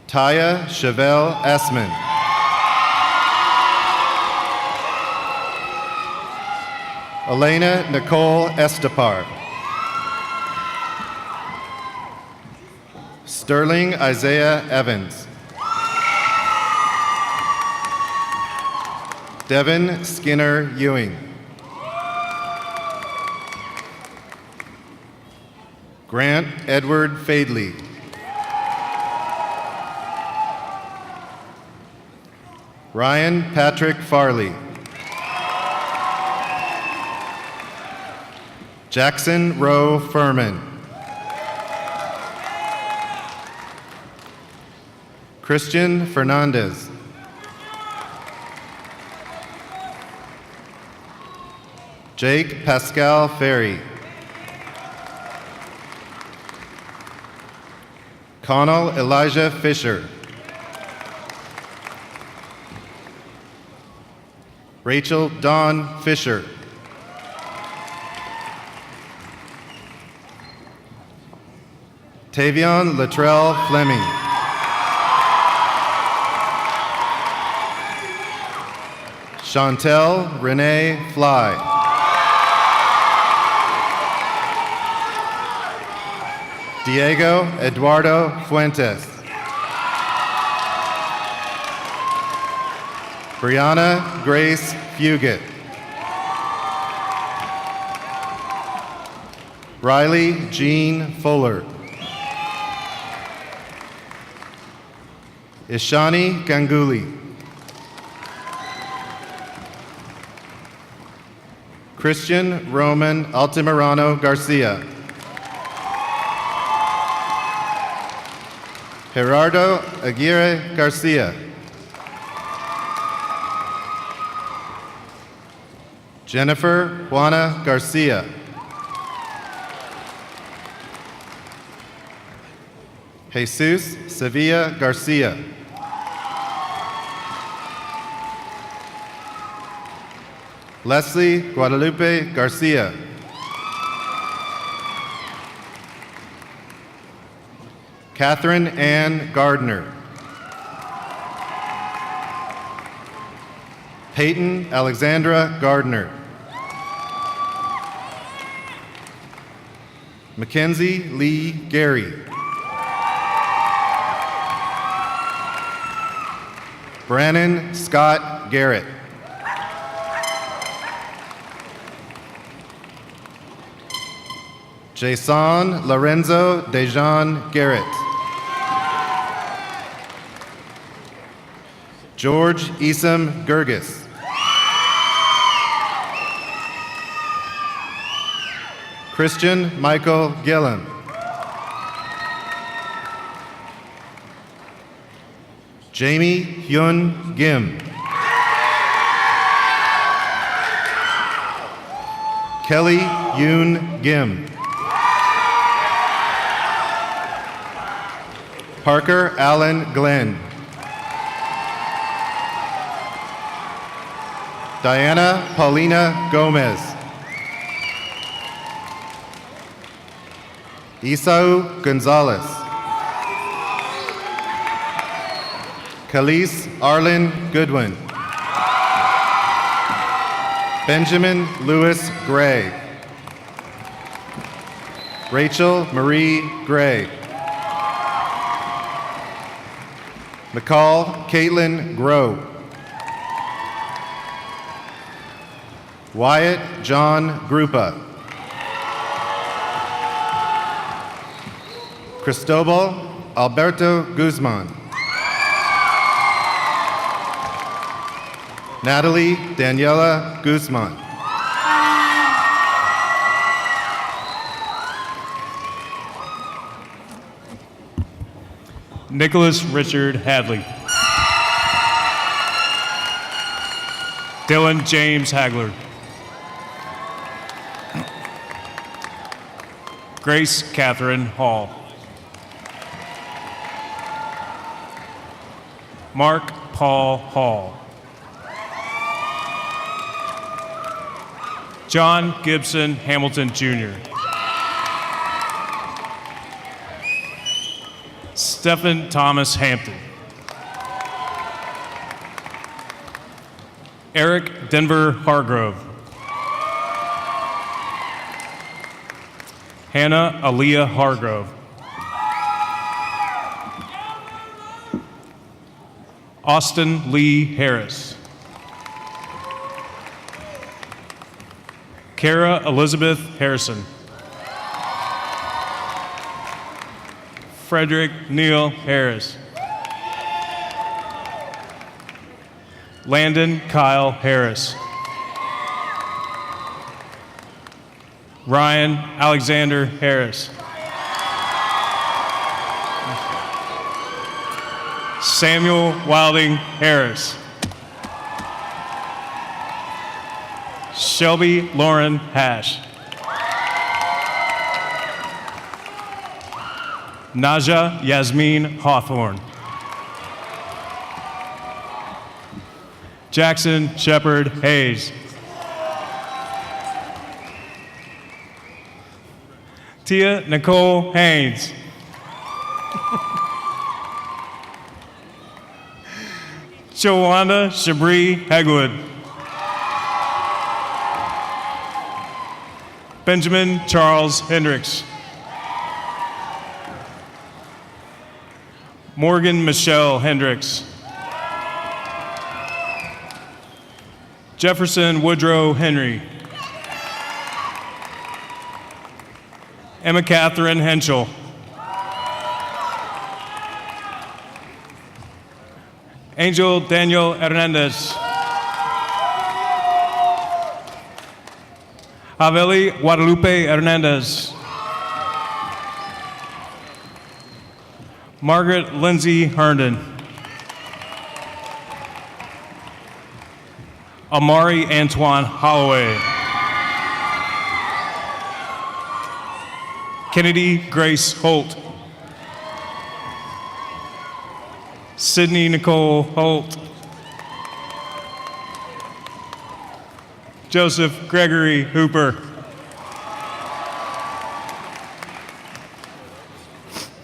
Taya Chevelle Essman. Elena Nicole Estepar. Sterling Isaiah Evans. Devin Skinner Ewing. Grant Edward Fadley. Ryan Patrick Farley. Jackson Rowe Furman. Christian Fernandez. Jake Pascal Ferry. Connell Elijah Fisher. Rachel Dawn Fisher. Tavion Latrell Fleming. Chantel Renee Fly. Diego Eduardo Fuentes. Brianna Grace Fugit. Riley Jean Fuller. Ishani Ganguly. Christian Roman Altamirano Garcia. Gerardo Aguirre Garcia. Jennifer Juana Garcia. Jesus Sevilla Garcia. Leslie Guadalupe Garcia. Catherine Ann Gardner. Peyton Alexandra Gardner. Mackenzie Lee Gary. Brannon Scott Garrett. Jason Lorenzo Dejan Garrett. George Isam Gergis. Christian Michael Gillum. Jamie Hyun Gim. Kelly Yoon Gim. Parker Allen Glenn. Diana Paulina Gomez. Isau Gonzalez. Khalees Arlen Goodwin. Benjamin Lewis Gray. Rachel Marie Gray. McCall Caitlin Grow. Wyatt John Grupa. Cristobal Alberto Guzman. Natalie Daniela Guzman. Nicholas Richard Hadley. Dylan James Hagler. Grace Catherine Hall. Mark Paul Hall. John Gibson Hamilton Jr. Stephen Thomas Hampton. Eric Denver Hargrove. Hannah Aaliyah Hargrove. Austin Lee Harris. Kara Elizabeth Harrison. Frederick Neal Harris. Landon Kyle Harris. Ryan Alexander Harris. Samuel Wilding Harris. Shelby Lauren Hash. Naja Yasmin Hawthorne. Jackson Shepard Hayes. Tia Nicole Haynes. Joanna Shabri Hegwood. Benjamin Charles Hendricks. Morgan Michelle Hendricks. Jefferson Woodrow Henry. Emma Catherine Henschel. Angel Daniel Hernandez. Haveli Guadalupe Hernandez. Margaret Lindsay Herndon. Amari Antoine Holloway. Kennedy Grace Holt. Sydney Nicole Holt. Joseph Gregory Hooper.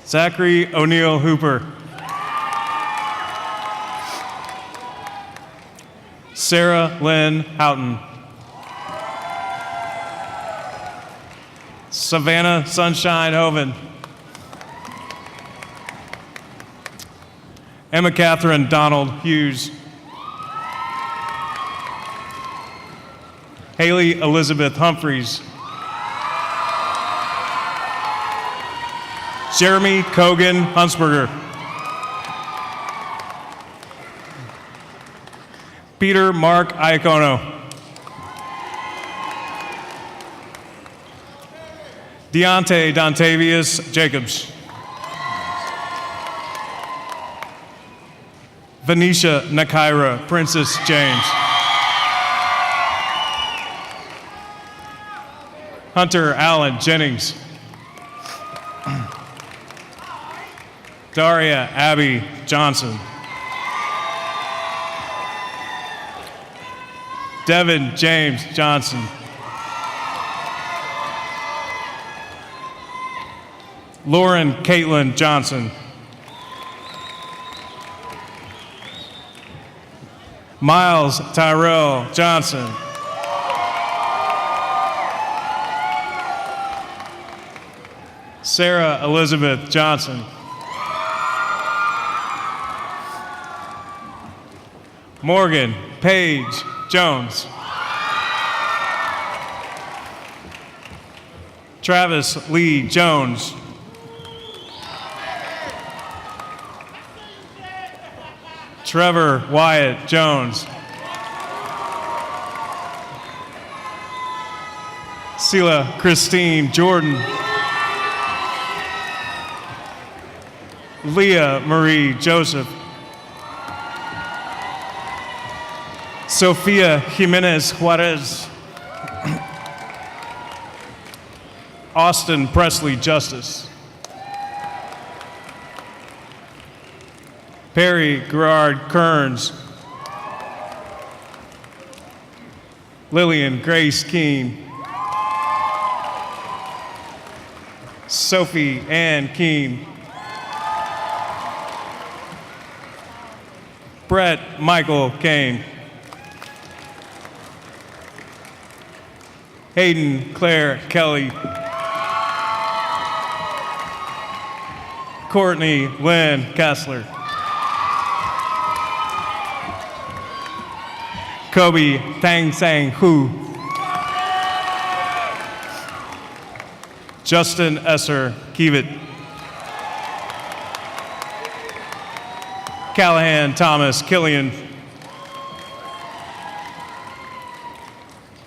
Zachary O'Neill Hooper. Sarah Lynn Houghton. Savannah Sunshine Hoven. Emma Catherine Donald Hughes. Haley Elizabeth Humphreys. Jeremy Kogan Hunsberger. Peter Mark Iacono. Deontay Dontavius Jacobs. Venetia Nakaira Princess James. Hunter Allen Jennings. Daria Abby Johnson. Devin James Johnson. Lauren Caitlin Johnson. Miles Tyrell Johnson. Sarah Elizabeth Johnson. Morgan Paige Jones. Travis Lee Jones. Trevor Wyatt Jones. Sela Christine Jordan. Leah Marie Joseph. Sofia Jimenez Juarez. Austin Presley Justice. Perry Gerard Kearns. Lillian Grace Keene. Sophie Ann Keene. Brett Michael Kane. Hayden Claire Kelly. Courtney Lynn Kessler. Kobe Tang Sang Hu. Justin Esser Kiewit. Callahan Thomas Killian.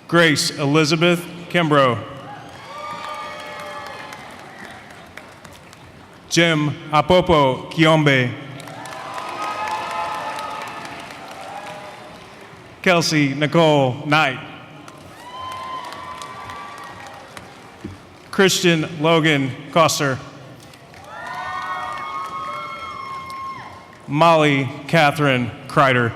Grace Elizabeth Kimbrough. Jim Apopo Kiombe. Kelsey Nicole Knight. Christian Logan Koster. Molly Catherine Kreider.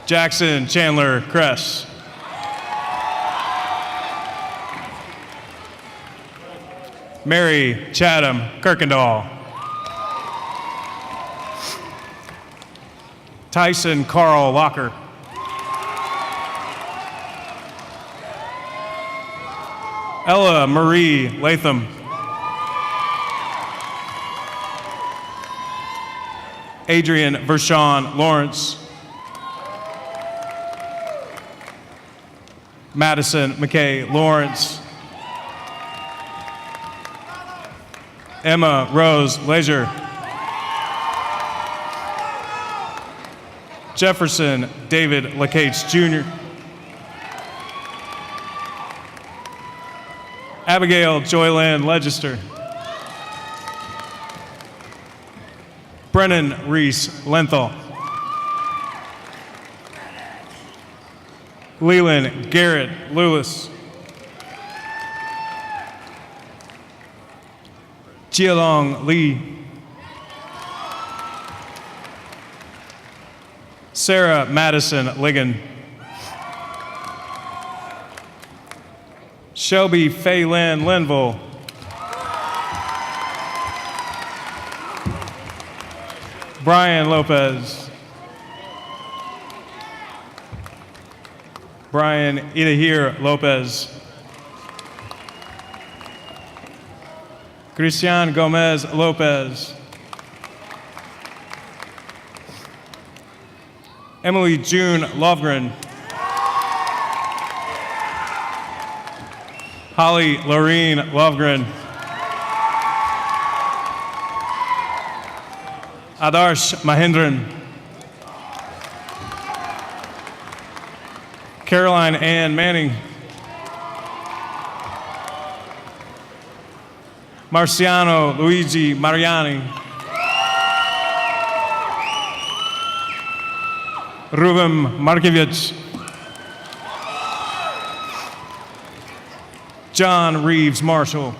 Jackson Chandler Kress. Mary Chatham Kirkendall. Tyson Carl Locker. Ella Marie Latham. Adrian Vershawn Lawrence. Madison McKay Lawrence. Emma Rose Leisure. Jefferson David LaCates Jr. Abigail Joyland Legister. Brennan Reese Lenthal. Leland Garrett Lewis. Jialong Lee. Sarah Madison Ligon. Shelby Faylin Linville. Brian Lopez. Brian Idahir Lopez. Cristian Gomez Lopez. Emily June Lovgren. Holly Lorene Lovgren. Adarsh Mahindran. Caroline Ann Manning. Marciano Luigi Mariani. Ruben Markiewicz. John Reeves Marshall.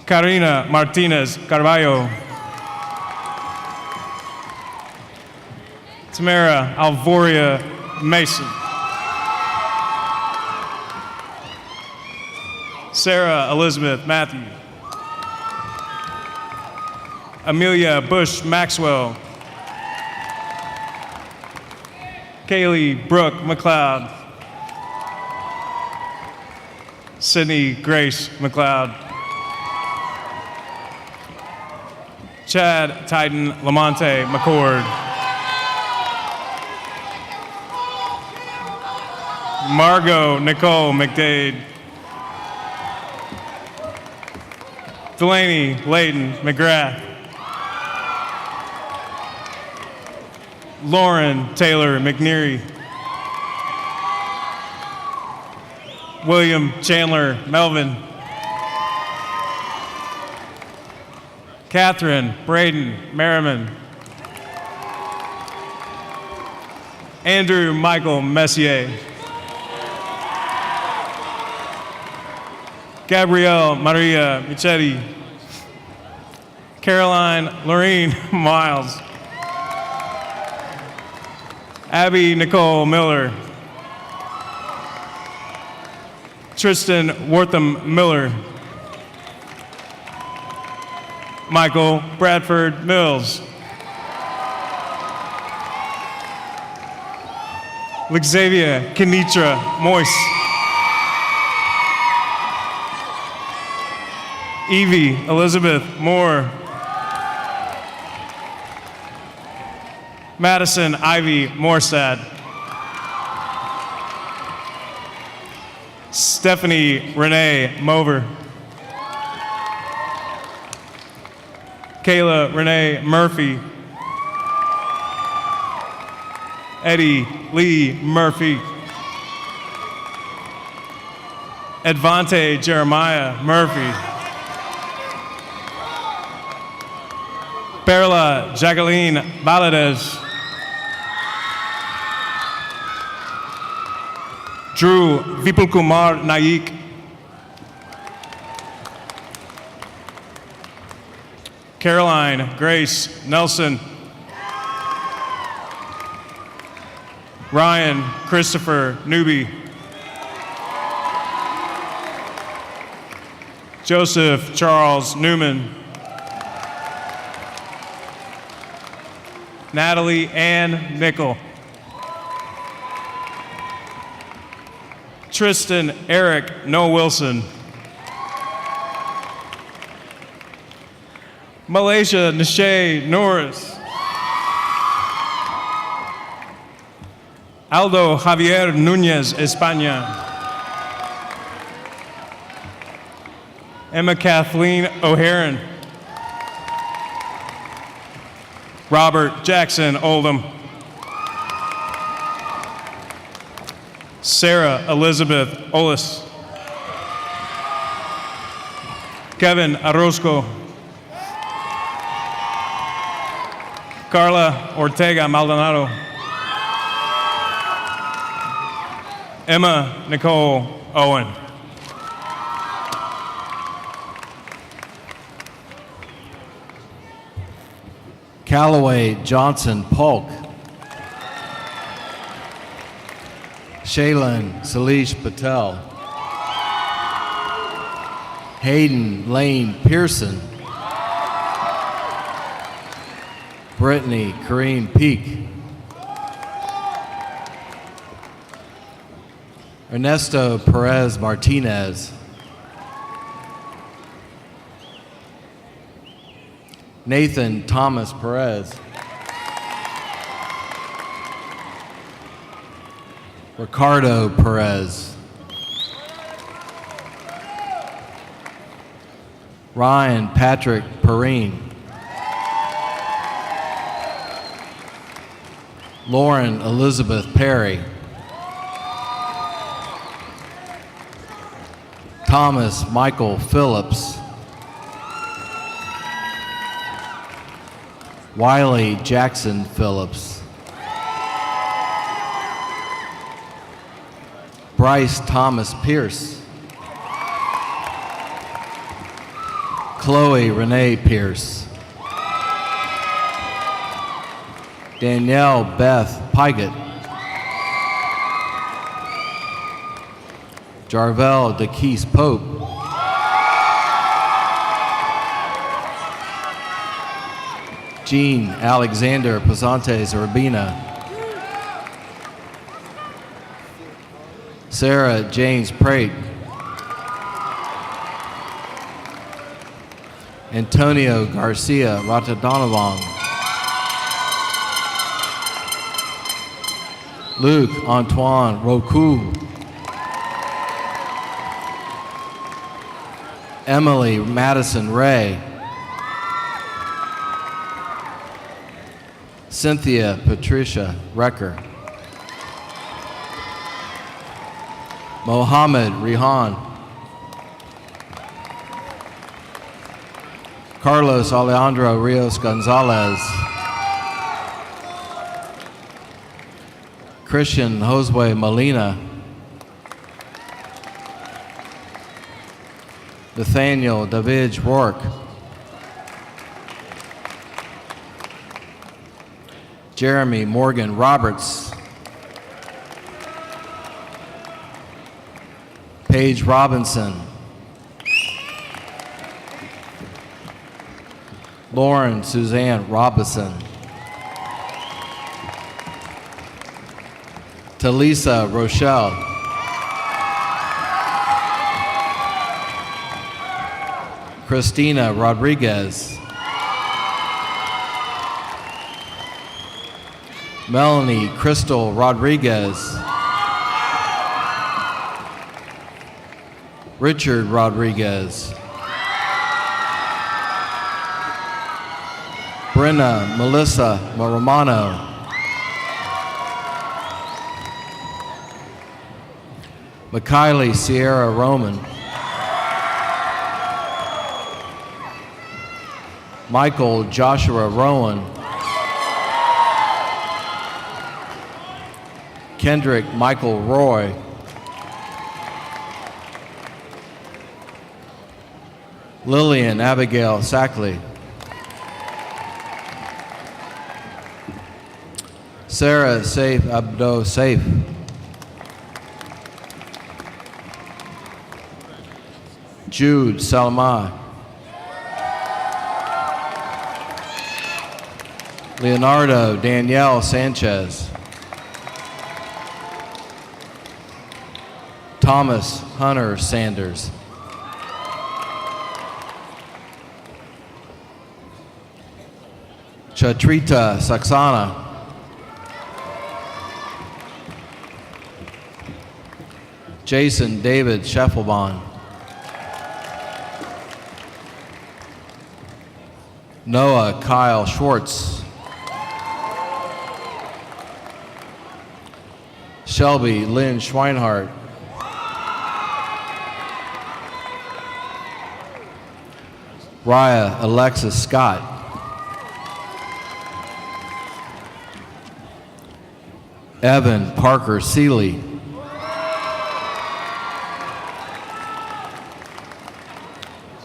Karina Martinez Carballo. Tamara Alvoria Mason. Sarah Elizabeth Matthew. Amelia Bush Maxwell. Kaylee Brooke McLeod. Sydney Grace McLeod. Chad Titan Lamonte McCord. Margot Nicole McDade. Delaney Layton McGrath. Lauren Taylor McNeary. William Chandler Melvin. Catherine Braden Merriman. Andrew Michael Messier. Gabrielle Maria Michetti. Caroline Lorene Miles. Abby Nicole Miller. Tristan Wortham Miller. Michael Bradford Mills. Xavier Kenitra Moyce. Evie Elizabeth Moore. Madison Ivy Morstad. Stephanie Renee Mover. Kayla Renee Murphy. Eddie Lee Murphy. Advante Jeremiah Murphy. Perla Jacqueline Valadez. Drew Vipulkumar Naik. Caroline Grace Nelson. Ryan Christopher Newby. Joseph Charles Newman. Natalie Ann Nickel. Tristan Eric Noah Wilson. Malaysia Nishay Norris. Aldo Javier Núñez España. Emma Kathleen O'Haron. Robert Jackson Oldham. Sarah Elizabeth Olis. Kevin Orozco. Carla Ortega Maldonado. Emma Nicole Owen. Callaway Johnson Polk. Shaylin Salish Patel. Hayden Lane Pearson. Brittany Kareem Peak. Ernesto Perez Martinez. Nathan Thomas Perez. Ricardo Perez. Ryan Patrick Perrine. Lauren Elizabeth Perry. Thomas Michael Phillips. Wiley Jackson Phillips. Bryce Thomas Pierce. Chloe Renee Pierce. Danielle Beth Pygott. Jarvel DeKeese Pope. Jean Alexander Pasantes Urbina. Sarah James Prate. Antonio Garcia Ratadonovan. Luke Antoine Roku. Emily Madison Ray. Cynthia Patricia Recker. Mohammed Rihan. Carlos Alejandro Rios Gonzalez. Christian Josue Molina. Nathaniel David Rourke. Jeremy Morgan Roberts. Paige Robinson. Lauren Suzanne Robinson. Talisa Rochelle. Christina Rodriguez. Melanie Crystal Rodriguez. Richard Rodriguez. Brenna Melissa Romano. Mikhaili Sierra Roman, Michael Joshua Rowan, Kendrick Michael Roy, Lillian Abigail Sackley, Sarah Saif Abdo Saif, Jude Salma, Leonardo Danielle Sanchez, Thomas Hunter Sanders, Chatrita Saxana, Jason David Scheffelbahn, Noah Kyle Schwartz, Shelby Lynn Schweinhart, Raya Alexis Scott, Evan Parker Seeley,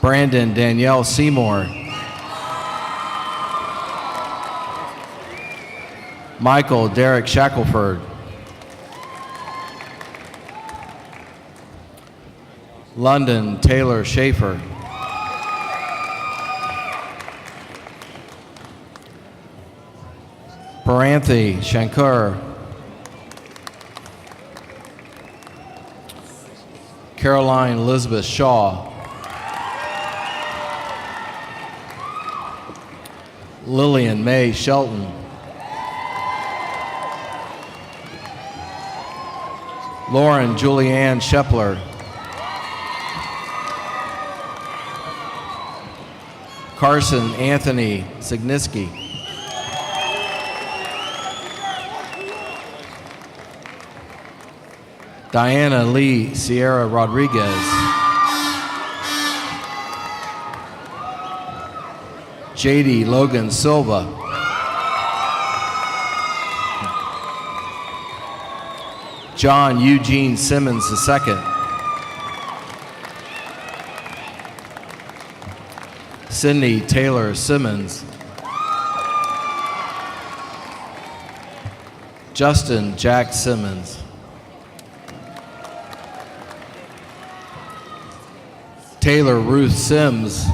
Brandon Danielle Seymour, Michael Derek Shackelford, London Taylor Schaefer, Paranthi Shankar, Caroline Elizabeth Shaw, Lillian Mae Shelton, Lauren Julianne Shepler, Carson Anthony Signiski, Diana Lee Sierra Rodriguez, JD Logan Silva, John Eugene Simmons II, Sydney Taylor Simmons, Justin Jack Simmons, Taylor Ruth Sims,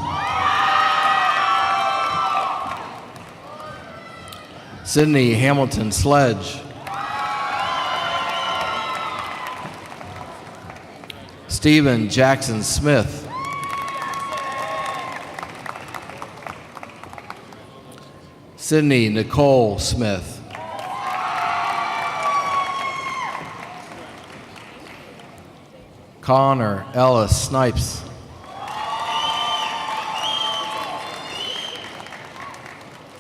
Sydney Hamilton Sledge, Stephen Jackson Smith, Sydney Nicole Smith, Connor Ellis Snipes,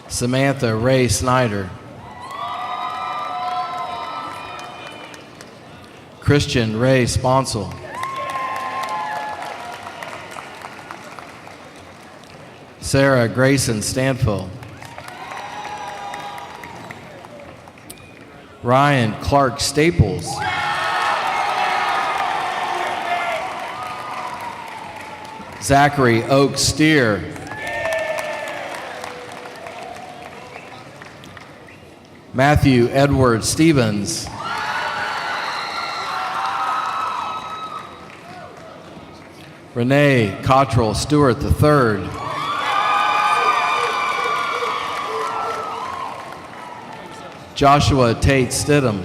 Samantha Ray Snyder, Christian Ray Sponsel, Sarah Grayson Stanfill, Ryan Clark Staples, Zachary Oak Steer, Matthew Edward Stevens, Renee Cottrell Stewart III, Joshua Tate Stidham,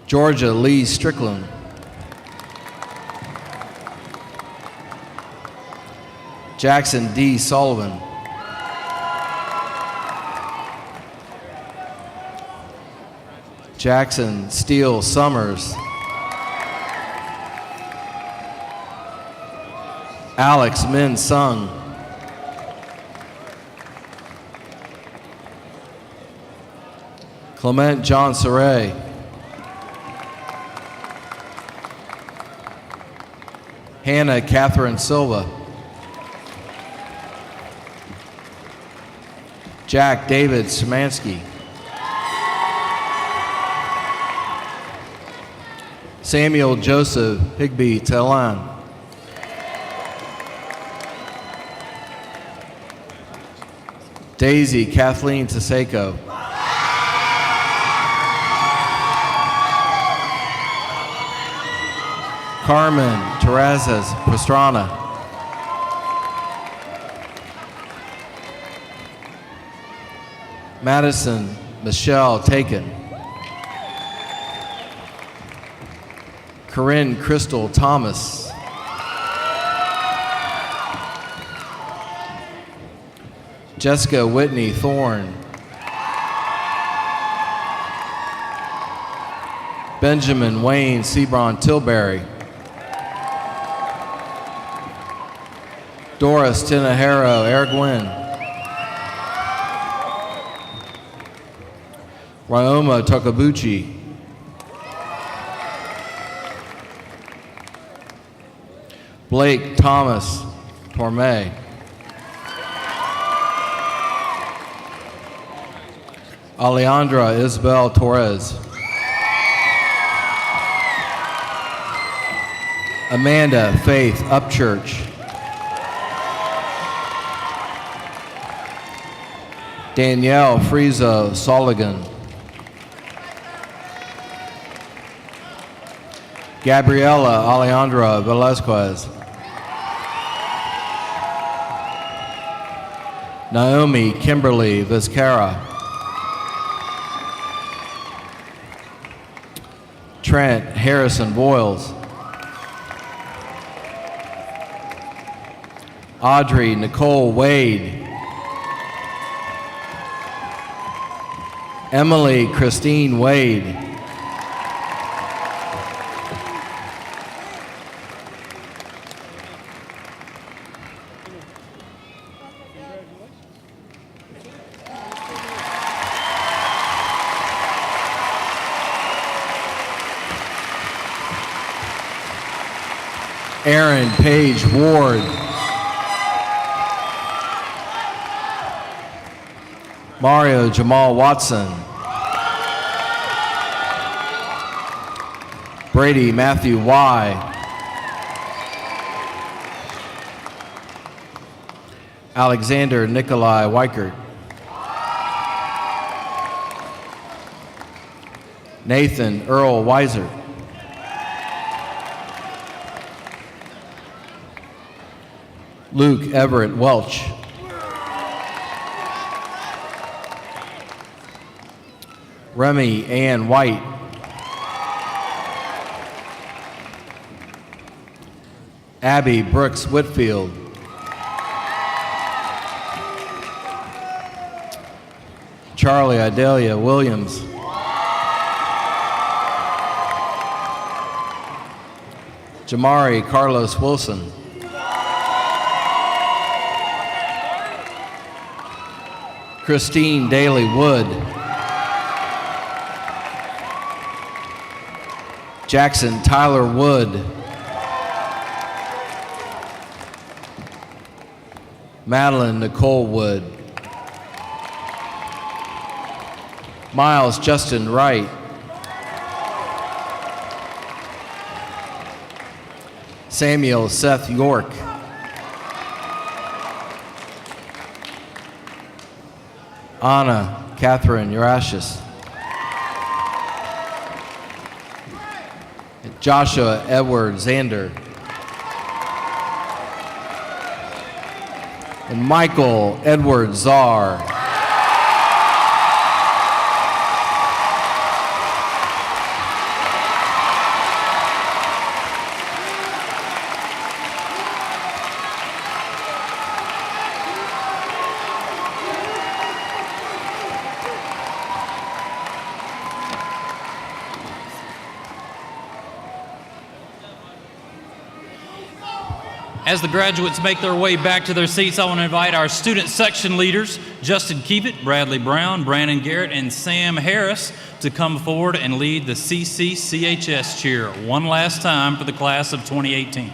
Georgia Lee Strickland, Jackson D. Sullivan, Jackson Steele Summers, Alex Min Sung, Clement John Saray. Hannah Catherine Silva. Jack David Szymanski. Samuel Joseph Higby Telan. Daisy Kathleen Taseko. Carmen Terrazas Pastrana. Madison Michelle Taken. Corinne Crystal Thomas. Jessica Whitney Thorne. Benjamin Wayne Sebron Tilbury. Doris Tinahero Erguin. Ryoma Takabuchi. Blake Thomas Torme. Alejandra Isabel Torres. Amanda Faith Upchurch. Danielle Frieza Soligan. Gabriela Alejandra Velazquez. Naomi Kimberly Vizcara. Trent Harrison Boyles. Audrey Nicole Wade. Emily Christine Wade. Aaron Page Ward. Mario Jamal Watson. Brady Matthew Y. Alexander Nikolai Weichert. Nathan Earl Weiser. Luke Everett Welch. Remy Ann White. Abby Brooks Whitfield. Charlie Idalia Williams. Jamari Carlos Wilson. Christine Daly Wood. Jackson Tyler Wood. Madeline Nicole Wood. Miles Justin Wright. Samuel Seth York. Anna Catherine Urashis. Joshua Edward Zander. And Michael Edward Czar. As the graduates make their way back to their seats, I want to invite our student section leaders, Justin Keepitt, Bradley Brown, Brandon Garrett, and Sam Harris to come forward and lead the CCCHS cheer one last time for the class of 2018.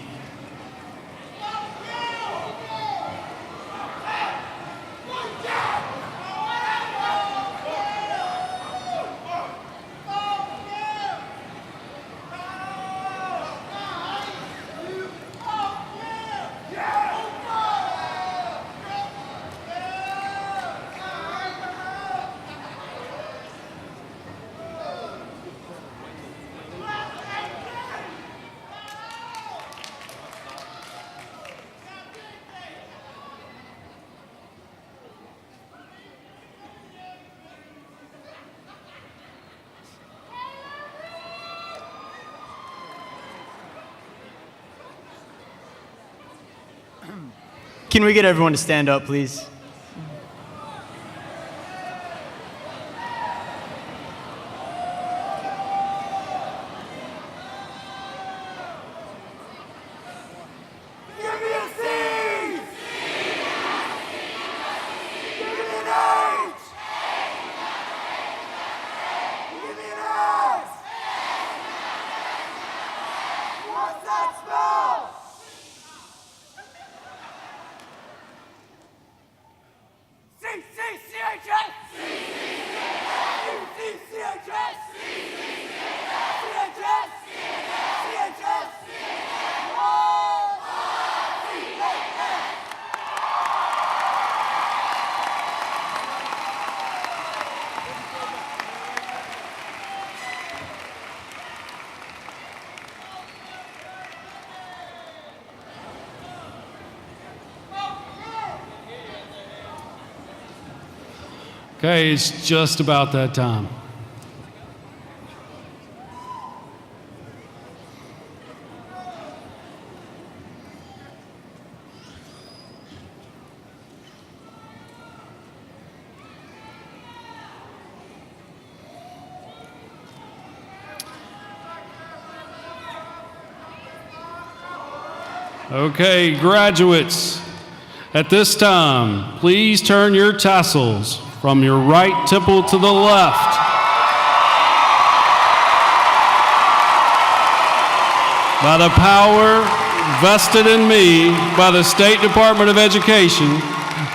Can we get everyone to stand up, please? Okay, it's just about that time. Okay, graduates, at this time, please turn your tassels from your right temple to the left. By the power vested in me by the State Department of Education,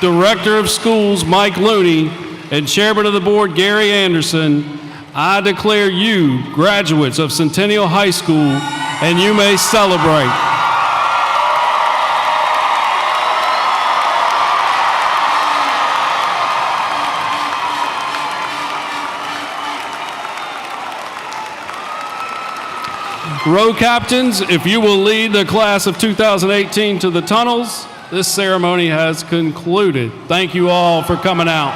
Director of Schools Mike Looney, and Chairman of the Board Gary Anderson, I declare you graduates of Centennial High School, and you may celebrate. Row captains, if you will lead the class of 2018 to the tunnels, this ceremony has concluded. Thank you all for coming out.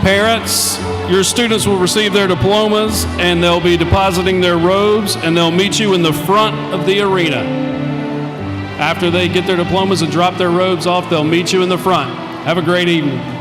Parents, your students will receive their diplomas and they'll be depositing their robes and they'll meet you in the front of the arena. After they get their diplomas and drop their robes off, they'll meet you in the front. Have a great evening.